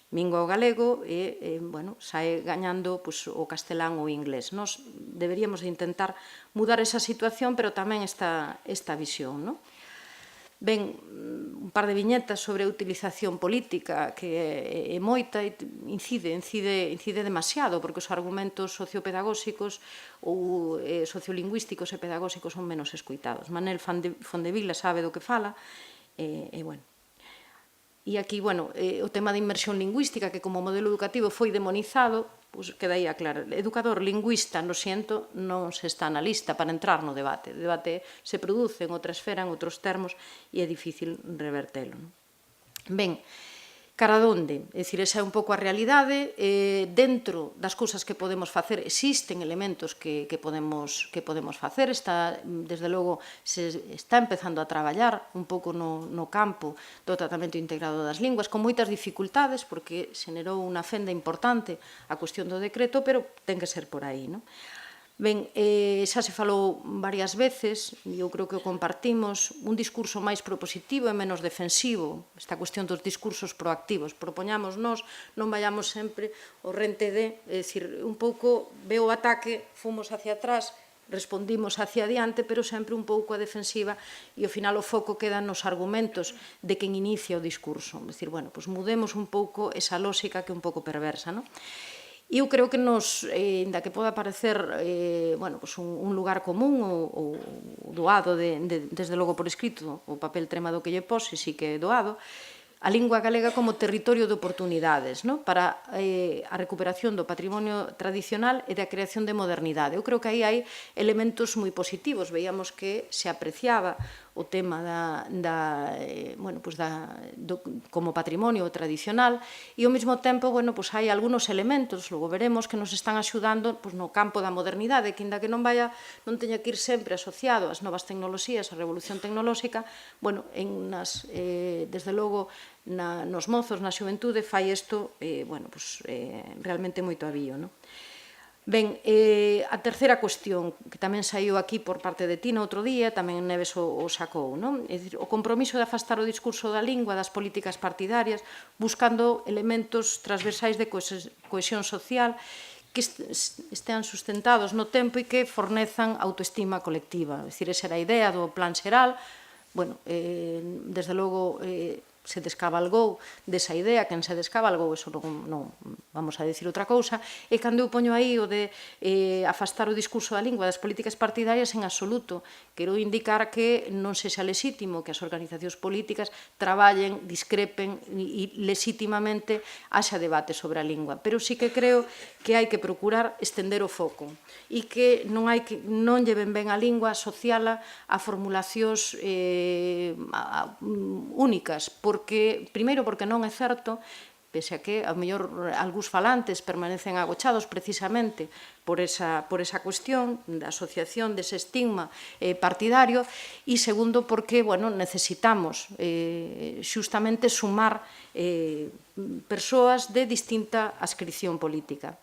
o galego e, bueno, sae gañando o castelán ou o inglés. Nos deberíamos de intentar mudar esa situación, pero tamén esta visión, non? Ben, un par de viñetas sobre a utilización política que é moita e incide demasiado, porque os argumentos sociopedagóxicos ou sociolingüísticos e pedagóxicos son menos escoitados. Manel Fondevila sabe do que fala, e, bueno, e aquí, bueno, o tema da inmersión lingüística, que como modelo educativo foi demonizado, pois queda aí a claro. Educador lingüista, no siento, non se está na lista para entrar no debate. O debate se produce en outra esfera, en outros termos, e é difícil revertelo. Ben, cara onde? É dicir, esa é un pouco a realidade. Dentro das cousas que podemos facer, existen elementos que podemos facer. Desde logo, se está empezando a traballar un pouco no campo do tratamento integrado das linguas, con moitas dificultades, porque xenerou unha fenda importante a cuestión do decreto, pero ten que ser por aí, non? Ben, xa se falou varias veces, e eu creo que o compartimos, un discurso máis propositivo e menos defensivo, esta cuestión dos discursos proactivos. Propoñámonos, non vayamos sempre ao rente de, é dicir, un pouco veo o ataque, fomos hacia atrás, respondimos hacia adiante, pero sempre un pouco a defensiva, e ao final o foco queda nos argumentos de quen inicia o discurso. É dicir, bueno, pois mudemos un pouco esa lógica que é un pouco perversa, non? E eu creo que ainda que poda parecer un lugar común ou doado, desde logo por escrito, o papel tremado que lle pose, sí que é doado, a lingua galega como territorio de oportunidades para a recuperación do patrimonio tradicional e da creación de modernidade. Eu creo que aí hai elementos moi positivos. Veíamos que se apreciaba o tema como patrimonio tradicional e ao mesmo tempo hai algunos elementos, logo veremos, que nos están axudando no campo da modernidade, que ainda que non teña que ir sempre asociado ás novas tecnoloxías, á revolución tecnolóxica, desde logo nos mozos, na xuventude, fai isto realmente moito avío. Ben, a terceira cuestión, que tamén saiu aquí por parte de Tina outro día, tamén Neves o sacou, é dicir, o compromiso de afastar o discurso da lingua das políticas partidarias, buscando elementos transversais de cohesión social que estean sustentados no tempo e que fornezan autoestima colectiva. É dicir, esa era a idea do Plan Xeral. Desde logo, se descabalgou desa idea, quen se descabalgou, eso non vamos a dicir outra cousa, e cando eu poño aí o de afastar o discurso da lingua das políticas partidarias, en absoluto quero indicar que non sexa lexítimo que as organizacións políticas traballen, discrepen e lexítimamente haxa debate sobre a lingua, pero sí que creo que hai que procurar estender o foco e que non lleven ben a lingua asociala a formulacións únicas, primeiro porque non é certo, pese a que, ao mellor, algúns falantes permanecen agochados precisamente por esa cuestión da asociación dese estigma partidario, e segundo porque necesitamos xustamente sumar persoas de distinta adscripción política.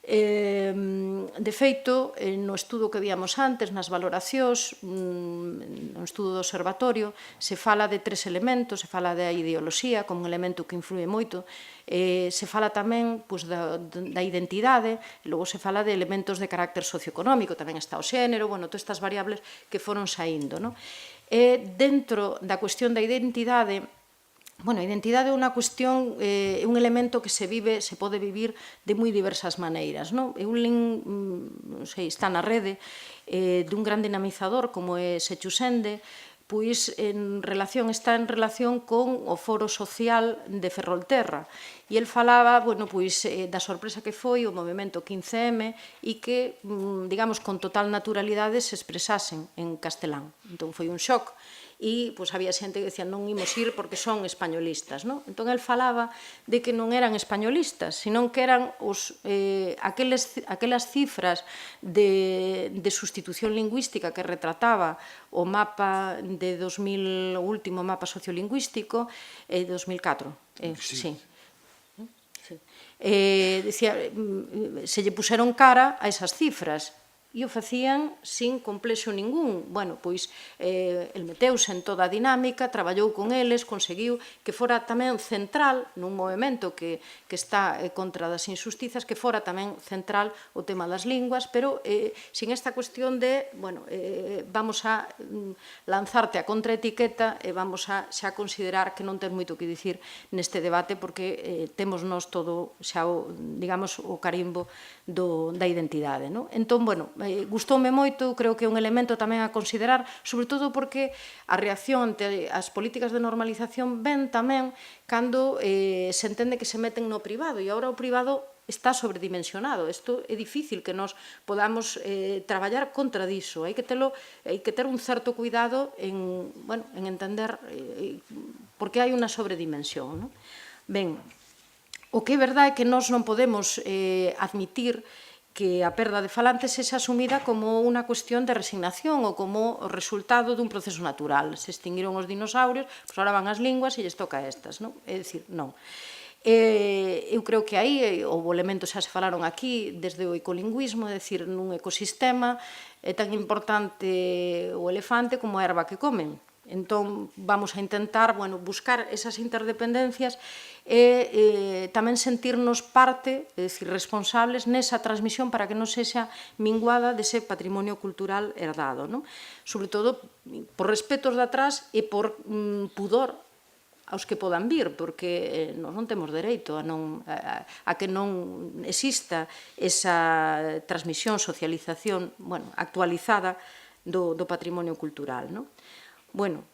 De feito, no estudo que víamos antes, nas valoracións, no estudo do observatorio, se fala de tres elementos, se fala da ideoloxía como un elemento que influe moito, se fala tamén da identidade, logo se fala de elementos de carácter socioeconómico, tamén está o xénero, todas estas variables que foron saindo. Dentro da cuestión da identidade, a identidade é unha cuestión, é un elemento que se pode vivir de moi diversas maneiras. Eu está na rede dun gran dinamizador como é Sechusende, pois está en relación con o foro social de Ferrolterra. E el falaba, bueno, pois, da sorpresa que foi o movimento 15M e que, digamos, con total naturalidade se expresasen en castelán. Entón foi un shock e pois, había xente que decía non imos ir porque son españolistas. Non? Entón, el falaba de que non eran españolistas, senón que eran aquelas cifras de sustitución lingüística que retrataba o mapa de 2000, o último mapa sociolingüístico, 2004. Sí. Decía, se lle puseron cara a esas cifras e o facían sin complexo ningún. Bueno, pois, el meteuse en toda a dinámica, traballou con eles, conseguiu que fora tamén central, nun movimento que está contra das injustizas, que fora tamén central o tema das linguas, pero sin esta cuestión de, bueno, vamos a lanzarte a contraetiqueta e vamos a xa considerar que non ten moito que dicir neste debate, porque temos nós todo xa, digamos, o carimbo da identidade. Entón, bueno, gustoume moito, creo que é un elemento tamén a considerar, sobre todo porque a reacción ante as políticas de normalización ven tamén cando se entende que se meten no privado, e agora o privado está sobredimensionado. Isto é difícil que nos podamos traballar contra diso. Hai que ter un certo cuidado en entender por que hai unha sobredimensión. Ben, o que é verdade é que nós non podemos admitir que a perda de falantes sexa asumida como unha cuestión de resignación ou como resultado dun proceso natural. Se extinguiron os dinosaurios, pois agora van as linguas e lles toca a estas. É dicir, non. Eu creo que aí, o elemento xa se falaron aquí, desde o ecolingüismo, é dicir, nun ecosistema é tan importante o elefante como a erva que comen. Entón, vamos a intentar buscar esas interdependencias e tamén sentirnos parte, é dicir, responsables nesa transmisión para que non sexa minguada dese patrimonio cultural herdado. Sobre todo, por respetos de atrás e por pudor aos que podan vir, porque nós non temos dereito a que non exista esa transmisión, socialización actualizada do patrimonio cultural. Bueno,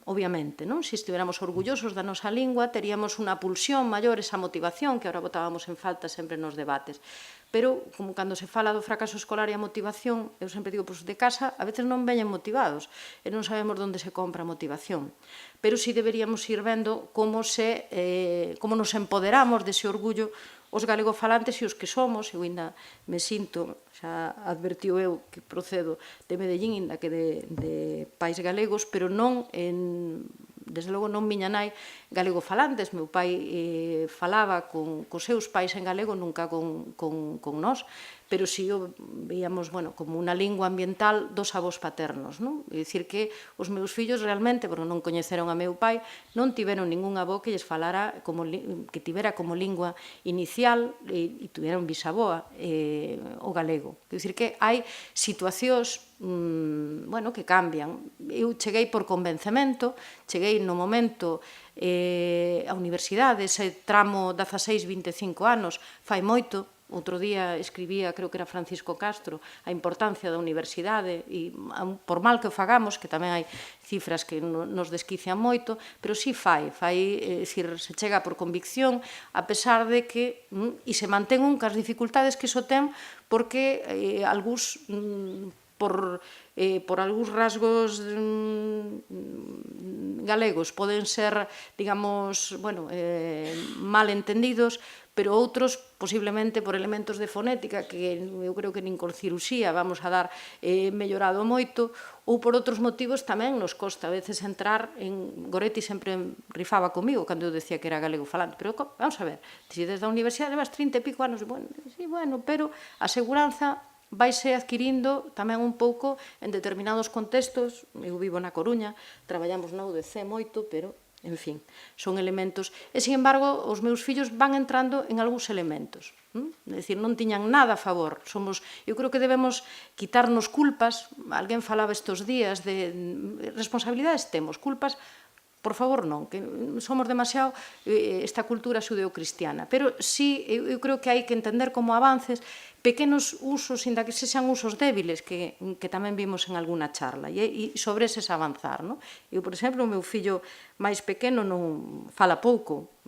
obviamente, se estiveramos orgullosos da nosa lingua, teríamos unha pulsión maior, esa motivación que agora botábamos en falta sempre nos debates. Pero, como cando se fala do fracaso escolar e a motivación, eu sempre digo, pois de casa a veces non veñen motivados e non sabemos onde se compra a motivación. Pero sí deberíamos ir vendo como nos empoderamos dese orgullo os galegofalantes e os que somos. Eu ainda me sinto, xa advertiu eu que procedo de Medellín, ainda que de pais galegos, pero non, desde logo non miña nai galegofalantes. Meu pai falaba cos seus pais en galego, nunca con nós, pero si o veíamos como unha lingua ambiental dos avós paternos. É dicir que os meus fillos realmente, porque non coñeceron a meu pai, non tiveron ningún avó que lles falara, que tivera como lingua inicial e tiveron bisaboa o galego. É dicir que hai situacións que cambian. Eu cheguei por convencemento, cheguei no momento a universidade, ese tramo 16-25 anos, fai moito. Outro día escribía, creo que era Francisco Castro, a importancia da universidade, e por mal que o fagamos, que tamén hai cifras que nos desquician moito, pero sí fai, dicir, se chega por convicción, a pesar de que, e se mantén cas dificultades que iso ten, porque algúns, por algúns rasgos galegos poden ser, digamos, mal entendidos, pero outros, posiblemente por elementos de fonética, que eu creo que nin con cirusía vamos a dar mellorado moito, ou por outros motivos tamén nos costa a veces entrar en... Goretti sempre rifaba comigo cando eu decía que era galego falante, pero vamos a ver, se desde a universidade levas 30 e pico anos, pero a seguranza vaise adquirindo tamén un pouco en determinados contextos. Eu vivo na Coruña, traballamos na UDC moito, pero, en fin, son elementos. E, sin embargo, os meus fillos van entrando en algúns elementos. É dicir, non tiñan nada a favor. Eu creo que debemos quitarnos culpas. Alguén falaba estes días de responsabilidades temos, culpas por favor non, que somos demasiado esta cultura xudeocristiana, pero sí, eu creo que hai que entender como avances pequenos usos, inda que sexan usos débiles, que tamén vimos en algunha charla, e sobre eses avanzar. Eu, por exemplo, o meu fillo máis pequeno non fala pouco,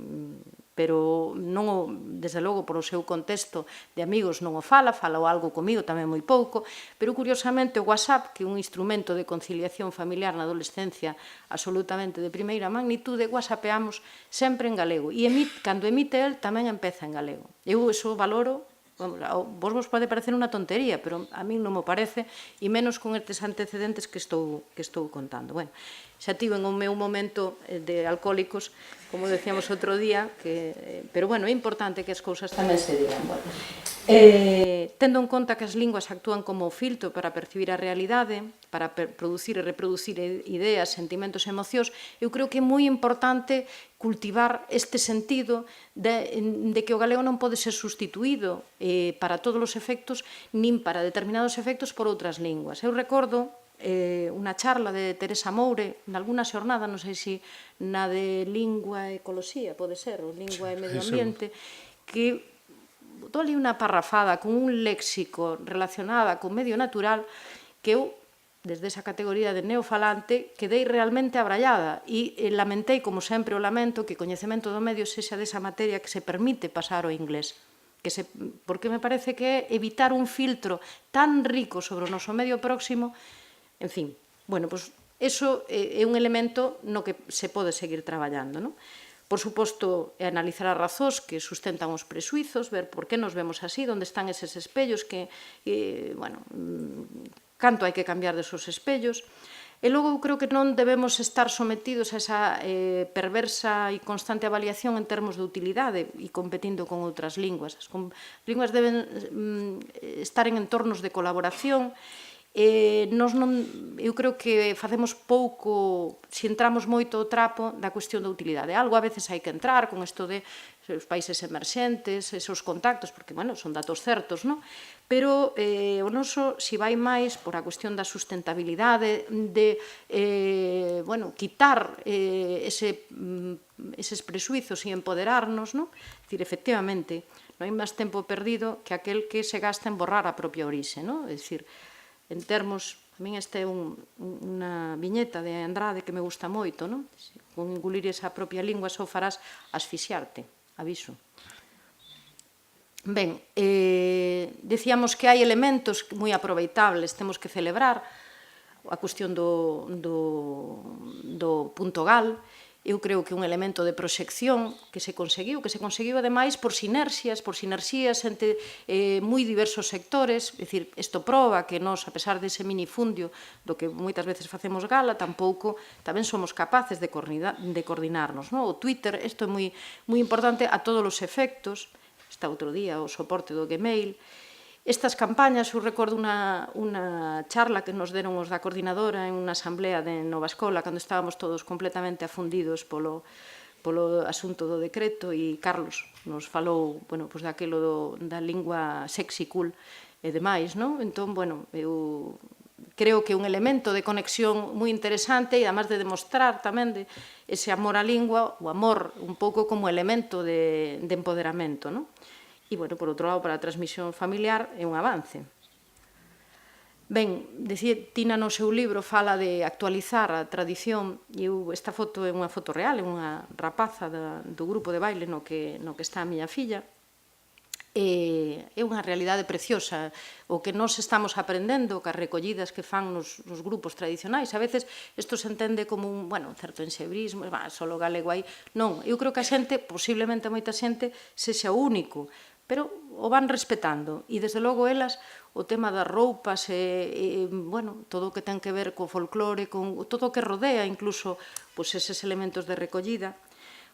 pero non, desde logo, por o seu contexto de amigos non o fala algo comigo tamén moi pouco, pero curiosamente o WhatsApp, que é un instrumento de conciliación familiar na adolescencia absolutamente de primeira magnitude, whatsappeamos sempre en galego, e cando emite el tamén empeza en galego. Eu iso valoro. Vos pode parecer unha tontería, pero a mí non me parece, e menos con estes antecedentes que estou contando. Bueno, xa tiven o meu momento de alcohólicos, como decíamos outro día, pero bueno, é importante que as cousas tamén se digan. Tendo en conta que as linguas actúan como filtro para percibir a realidade, para producir e reproducir ideas, sentimentos e emocións, eu creo que é moi importante cultivar este sentido de que o galego non pode ser sustituído para todos os efectos, nin para determinados efectos por outras linguas. Eu recordo unha charla de Teresa Moure, nalgúna xornada, non sei se na de Lingua e Ecoloxía, pode ser, ou Lingua e Medio Ambiente, que botou ali unha parrafada con un léxico relacionada con medio natural que eu, desde esa categoría de neofalante, quedei realmente abrallada e lamentei, como sempre o lamento, que coñecemento do medio sexa desa materia que se permite pasar ao inglés. Porque me parece que é evitar un filtro tan rico sobre o noso medio próximo. En fin, bueno, pois iso é un elemento no que se pode seguir traballando, non? Por suposto, é analizar as razóns que sustentan os presuizos, ver por que nos vemos así, onde están eses espellos, bueno, canto hai que cambiar desos espellos. E logo, eu creo que non debemos estar sometidos a esa perversa e constante avaliación en termos de utilidade e competindo con outras linguas. As linguas deben estar en entornos de colaboración. Eu creo que facemos pouco, se entramos moito o trapo da cuestión da utilidade. Algo a veces hai que entrar con isto de os países emerxentes, esos contactos, porque, bueno, son datos certos, non? Pero o noso, se vai máis por a cuestión da sustentabilidade, de, bueno, quitar eses presuizos e empoderarnos, non? É dicir, efectivamente, non hai máis tempo perdido que aquel que se gasta en borrar a propia orixe, non? É dicir, en termos, a min esta é unha viñeta de Andrade que me gusta moito, non? Con engulir esa propia lingua só farás asfixiarte, aviso. Ben, decíamos que hai elementos moi aproveitables, temos que celebrar a cuestión do punto gal. Eu creo que un elemento de proxección que se conseguiu ademais por sinerxias entre moi diversos sectores, é dicir, isto proba que nós, a pesar dese minifundio do que moitas veces facemos gala, tampouco tamén somos capaces de coordinarnos. O Twitter, isto é moi importante a todos os efectos, está outro día o soporte do Gmail. Estas campañas, eu recordo unha charla que nos deron os da coordinadora en unha asamblea de Nova Escola, cando estábamos todos completamente afundidos polo asunto do decreto, e Carlos nos falou, bueno, pois daquilo da lingua sexy cool e demais, non? Entón, bueno, eu creo que é un elemento de conexión moi interesante e, además de demostrar tamén ese amor á lingua, o amor un pouco como elemento de empoderamento, non? E, bueno, por outro lado, para a transmisión familiar é un avance. Ben, Tina no seu libro fala de actualizar a tradición, e esta foto é unha foto real, é unha rapaza do grupo de baile no que está a miña filla. É unha realidade preciosa o que nós estamos aprendendo, que as recollidas que fan nos grupos tradicionais. A veces isto se entende como un certo ensebrismo, só galego aí. Non, eu creo que a xente, posiblemente moita xente, sexa o único, pero o van respetando, e desde logo elas, o tema das roupas, todo o que ten que ver co folclore, con todo o que rodea, incluso eses elementos de recollida.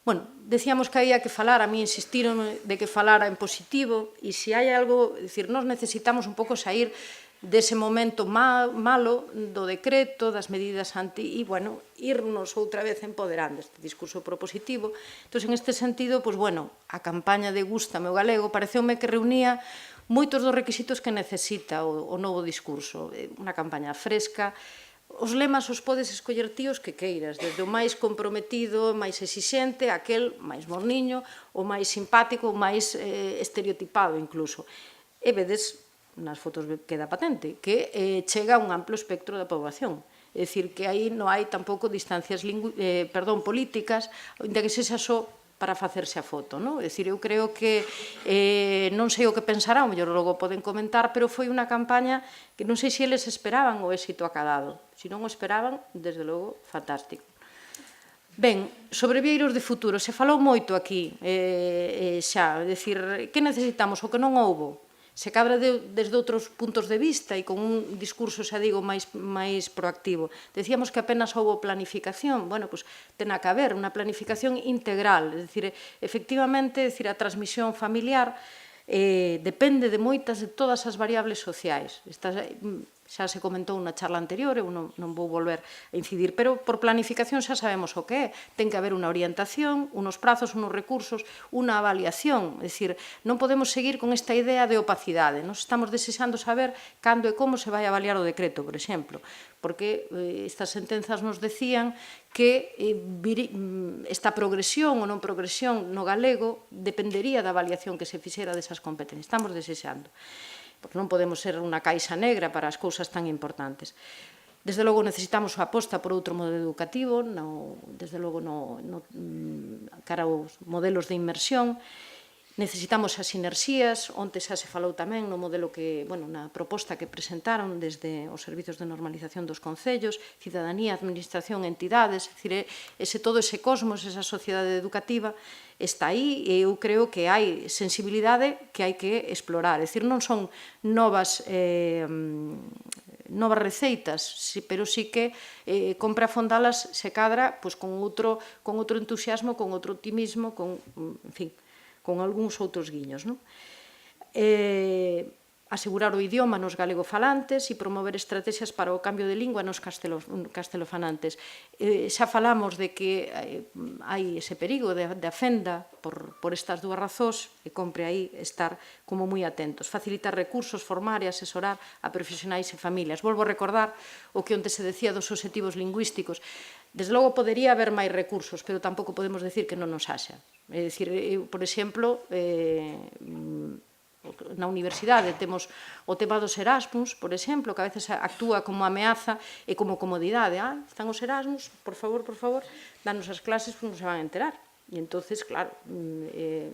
Bueno, decíamos que había que falar, a mí insistiron de que falara en positivo, e se hai algo, dicir, nós necesitamos un pouco sair dese momento malo do decreto, das medidas e, bueno, irnos outra vez empoderando este discurso propositivo. Entón, en este sentido, a campaña de Gústame o galego pareceume que reunía moitos dos requisitos que necesita o novo discurso. Unha campaña fresca. Os lemas os podes escoller tíos que queiras, desde o máis comprometido, máis exixente, aquel máis morniño, o máis simpático, o máis estereotipado incluso. E vedes, nas fotos queda patente, que chega a un amplo espectro da poboación. É dicir, que aí non hai tampouco distancias políticas, ainda que sexa só para facerse a foto, non? É dicir, eu creo que non sei o que pensarán, mellor logo poden comentar, pero foi unha campaña que non sei se eles esperaban o éxito acadado. Se non o esperaban, desde logo, fantástico. Ben, sobre vieiros de futuro, se falou moito aquí xa, é dicir, que necesitamos o que non houbo? Se cadra desde outros puntos de vista e con un discurso, xa digo, máis proactivo. Decíamos que apenas houbo planificación. Bueno, pois ten que haber unha planificación integral. É dicir, efectivamente, a transmisión familiar depende de moitas, de todas as variables sociais. Xa se comentou na charla anterior, eu non vou volver a incidir, pero por planificación xa sabemos o que é. Ten que haber unha orientación, unos prazos, unos recursos, unha avaliación. É dicir, non podemos seguir con esta idea de opacidade. Nos estamos desexando saber cando e como se vai avaliar o decreto, por exemplo, porque estas sentenzas nos decían que esta progresión ou non progresión no galego dependería da avaliación que se fixera desas competencias. Estamos desexando, porque non podemos ser unha caixa negra para as cousas tan importantes. Desde logo necesitamos a aposta por outro modelo educativo, desde logo cara aos modelos de inmersión. Necesitamos as sinerxías, onte xa se falou tamén no modelo que, na proposta que presentaron desde os servizos de normalización dos concellos, cidadanía, administración, entidades, todo ese cosmos, esa sociedade educativa, está aí e eu creo que hai sensibilidade que hai que explorar. É dicir, non son novas receitas, pero sí que compre afondalas se cadra con outro entusiasmo, con outro optimismo, con algúns outros guiños. Asegurar o idioma nos galegofalantes e promover estrategias para o cambio de lingua nos castelofalantes. Xa falamos de que hai ese perigo de fenda por estas dúas razóns e compre aí estar como moi atentos. Facilitar recursos, formar e asesorar a profesionais e familias. Volvo a recordar o que onte se decía dos obxectivos lingüísticos. Desde logo, podería haber máis recursos, pero tampouco podemos decir que non nos haxa. É dicir, por exemplo, na universidade temos o tema dos Erasmus, por exemplo, que a veces actúa como ameaza e como comodidade. Están os Erasmus, por favor, danos as clases, non se van a enterar. E entonces, claro,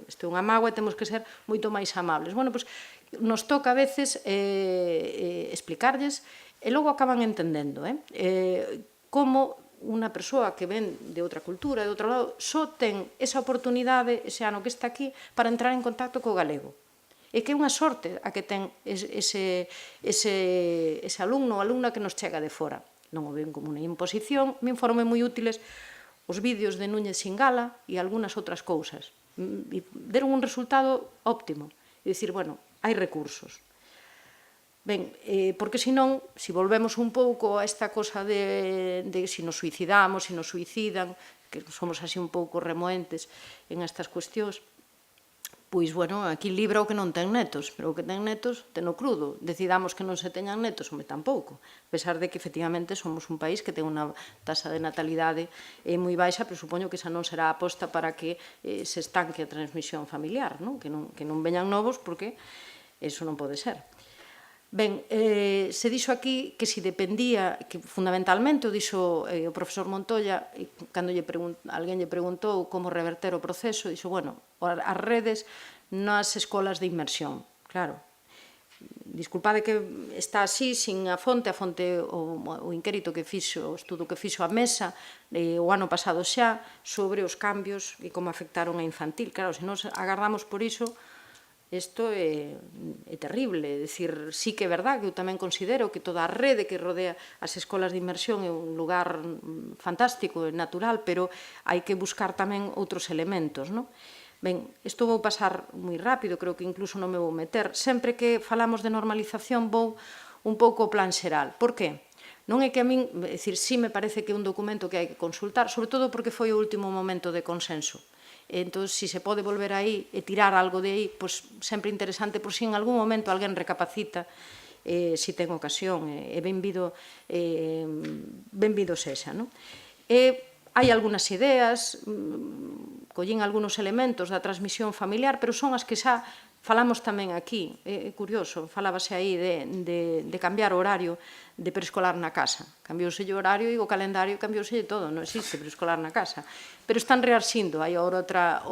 isto é unha mágoa e temos que ser moito máis amables. Bueno, pois, nos toca a veces explicarlles e logo acaban entendendo como unha persoa que ven de outra cultura, de outro lado, só ten esa oportunidade, ese ano que está aquí, para entrar en contacto co galego. E que é unha sorte a que ten ese alumno ou alumna que nos chega de fora. Non o ven como unha imposición, me informe moi útiles os vídeos de Núñez Singala e algunhas outras cousas. E deron un resultado óptimo. É dicir, hai recursos. Ben, porque senón, se volvemos un pouco a esta cosa de se nos suicidamos, se nos suicidan, que somos así un pouco remoentes en estas cuestións, pois, aquí libra o que non ten netos, pero o que ten netos, teno crudo. Decidamos que non se teñan netos, tampouco. A pesar de que, efectivamente, somos un país que ten unha tasa de natalidade moi baixa, pero supoño que esa non será a aposta para que se estanque a transmisión familiar, que non veñan novos, porque eso non pode ser. Ben, se dixo aquí que se dependía, que fundamentalmente o dixo o profesor Montoya, cando alguén lle preguntou como reverter o proceso, dixo, as redes nas escolas de inmersión. Claro, disculpade que está así, sin a fonte o inquérito que fixo, o estudo que fixo a Mesa o ano pasado xa, sobre os cambios e como afectaron a infantil. Claro, se nos agardamos por iso, isto é terrible. É dicir, sí que é verdad que eu tamén considero que toda a rede que rodea as escolas de inmersión é un lugar fantástico e natural, pero hai que buscar tamén outros elementos. Ben, isto vou pasar moi rápido, creo que incluso non me vou meter. Sempre que falamos de normalización vou un pouco ao plan xeral. Por que? Non é que a min, é dicir, sí me parece que é un documento que hai que consultar, sobre todo porque foi o último momento de consenso. Entón, se se pode volver aí e tirar algo de aí, pois sempre interesante, por si en algún momento alguén recapacita, se ten ocasión, e benvido sexa. Hai algunhas ideas, collín algúns elementos da transmisión familiar, pero son as que xa Falamos tamén aquí, é curioso, falábase aí de cambiar o horario de preescolar na casa. Cambiouse o horario e o calendario cambiouse todo, non existe preescolar na casa. Pero están rearxindo, hai outra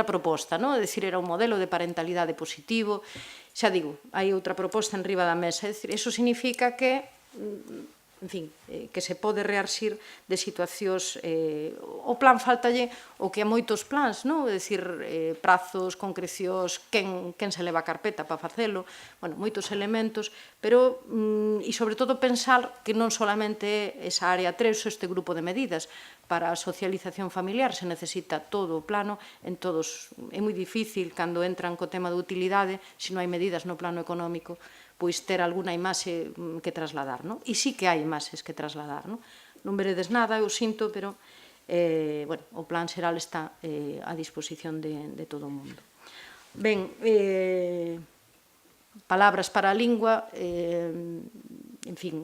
proposta, non? É dicir, era un modelo de parentalidade positivo. Xa digo, hai outra proposta en riba da mesa. É dicir, iso significa que en fin, que se pode rearxir de situacións. O plan faltalle o que a moitos plans, non? É dicir, prazos, concrecións, quen se leva a carpeta para facelo, bueno, moitos elementos, pero, e sobre todo pensar que non solamente esa área 3 ou este grupo de medidas para a socialización familiar, se necesita todo o plano, en todos, é moi difícil cando entran co tema de utilidade, se non hai medidas no plano económico, pois ter alguna imaxe que trasladar, non? E sí que hai imaxes que trasladar, non? Non veredes nada, eu sinto, pero bueno, o plan xeral está a disposición de todo o mundo. Ben, palabras para a lingua, en fin,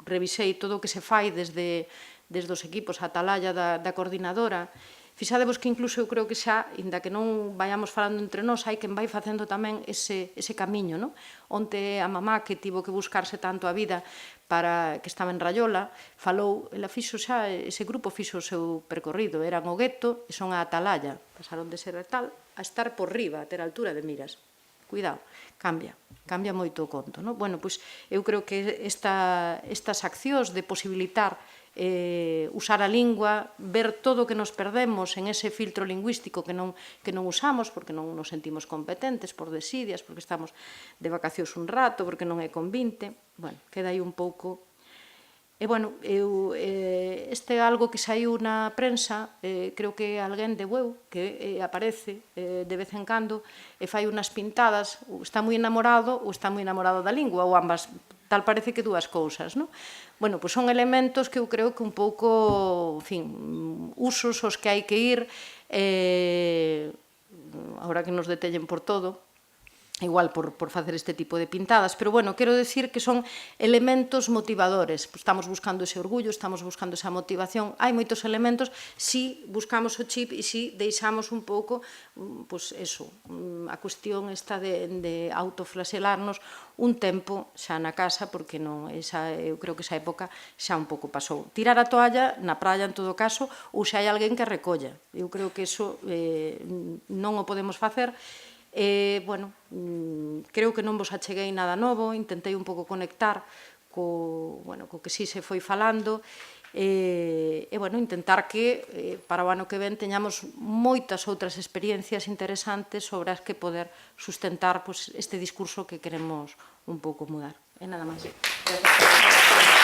revisei todo o que se fai desde os equipos, a atalaya da coordinadora. Fixadevos que incluso eu creo que xa, inda que non vayamos falando entre nós, hai quen vai facendo tamén ese camiño, non? Onte a mamá que tivo que buscarse tanto a vida para que estaba en Raiola, falou, ela fixo xa, ese grupo fixo o seu percorrido, eran o gueto e son a atalaya, pasaron de ser tal a estar por riba, a ter altura de miras. Cuidado, cambia moito o conto, non? Bueno, pois eu creo que estas accións de posibilitar usar a lingua, ver todo o que nos perdemos en ese filtro lingüístico que non usamos porque non nos sentimos competentes, por desidias, porque estamos de vacacións un rato, porque non é convinte. Bueno, queda aí un pouco. E, bueno, este é algo que saiu na prensa, creo que alguén de Bueu, que aparece de vez en cando, e fai unhas pintadas, está moi enamorado ou está moi enamorado da lingua, ou ambas, tal parece que dúas cousas, non? Bueno, pois son elementos que eu creo que un pouco, en fin, usos os que hai que ir, agora que nos detellen por todo, igual por facer este tipo de pintadas, pero, bueno, quero decir que son elementos motivadores. Estamos buscando ese orgullo, estamos buscando esa motivación. Hai moitos elementos si buscamos o chip e si deixamos un pouco, pois, eso, a cuestión esta de autoflaselarnos un tempo xa na casa, porque non, eu creo que esa época xa un pouco pasou. Tirar a toalla na praia, en todo caso, ou xa hai alguén que recolla. Eu creo que iso non o podemos facer. Bueno, creo que non vos acheguei nada novo, intentei un pouco conectar co que sí se foi falando, e, bueno, intentar que para o ano que ven teñamos moitas outras experiencias interesantes sobre as que poder sustentar este discurso que queremos un pouco mudar. E nada máis. Gracias.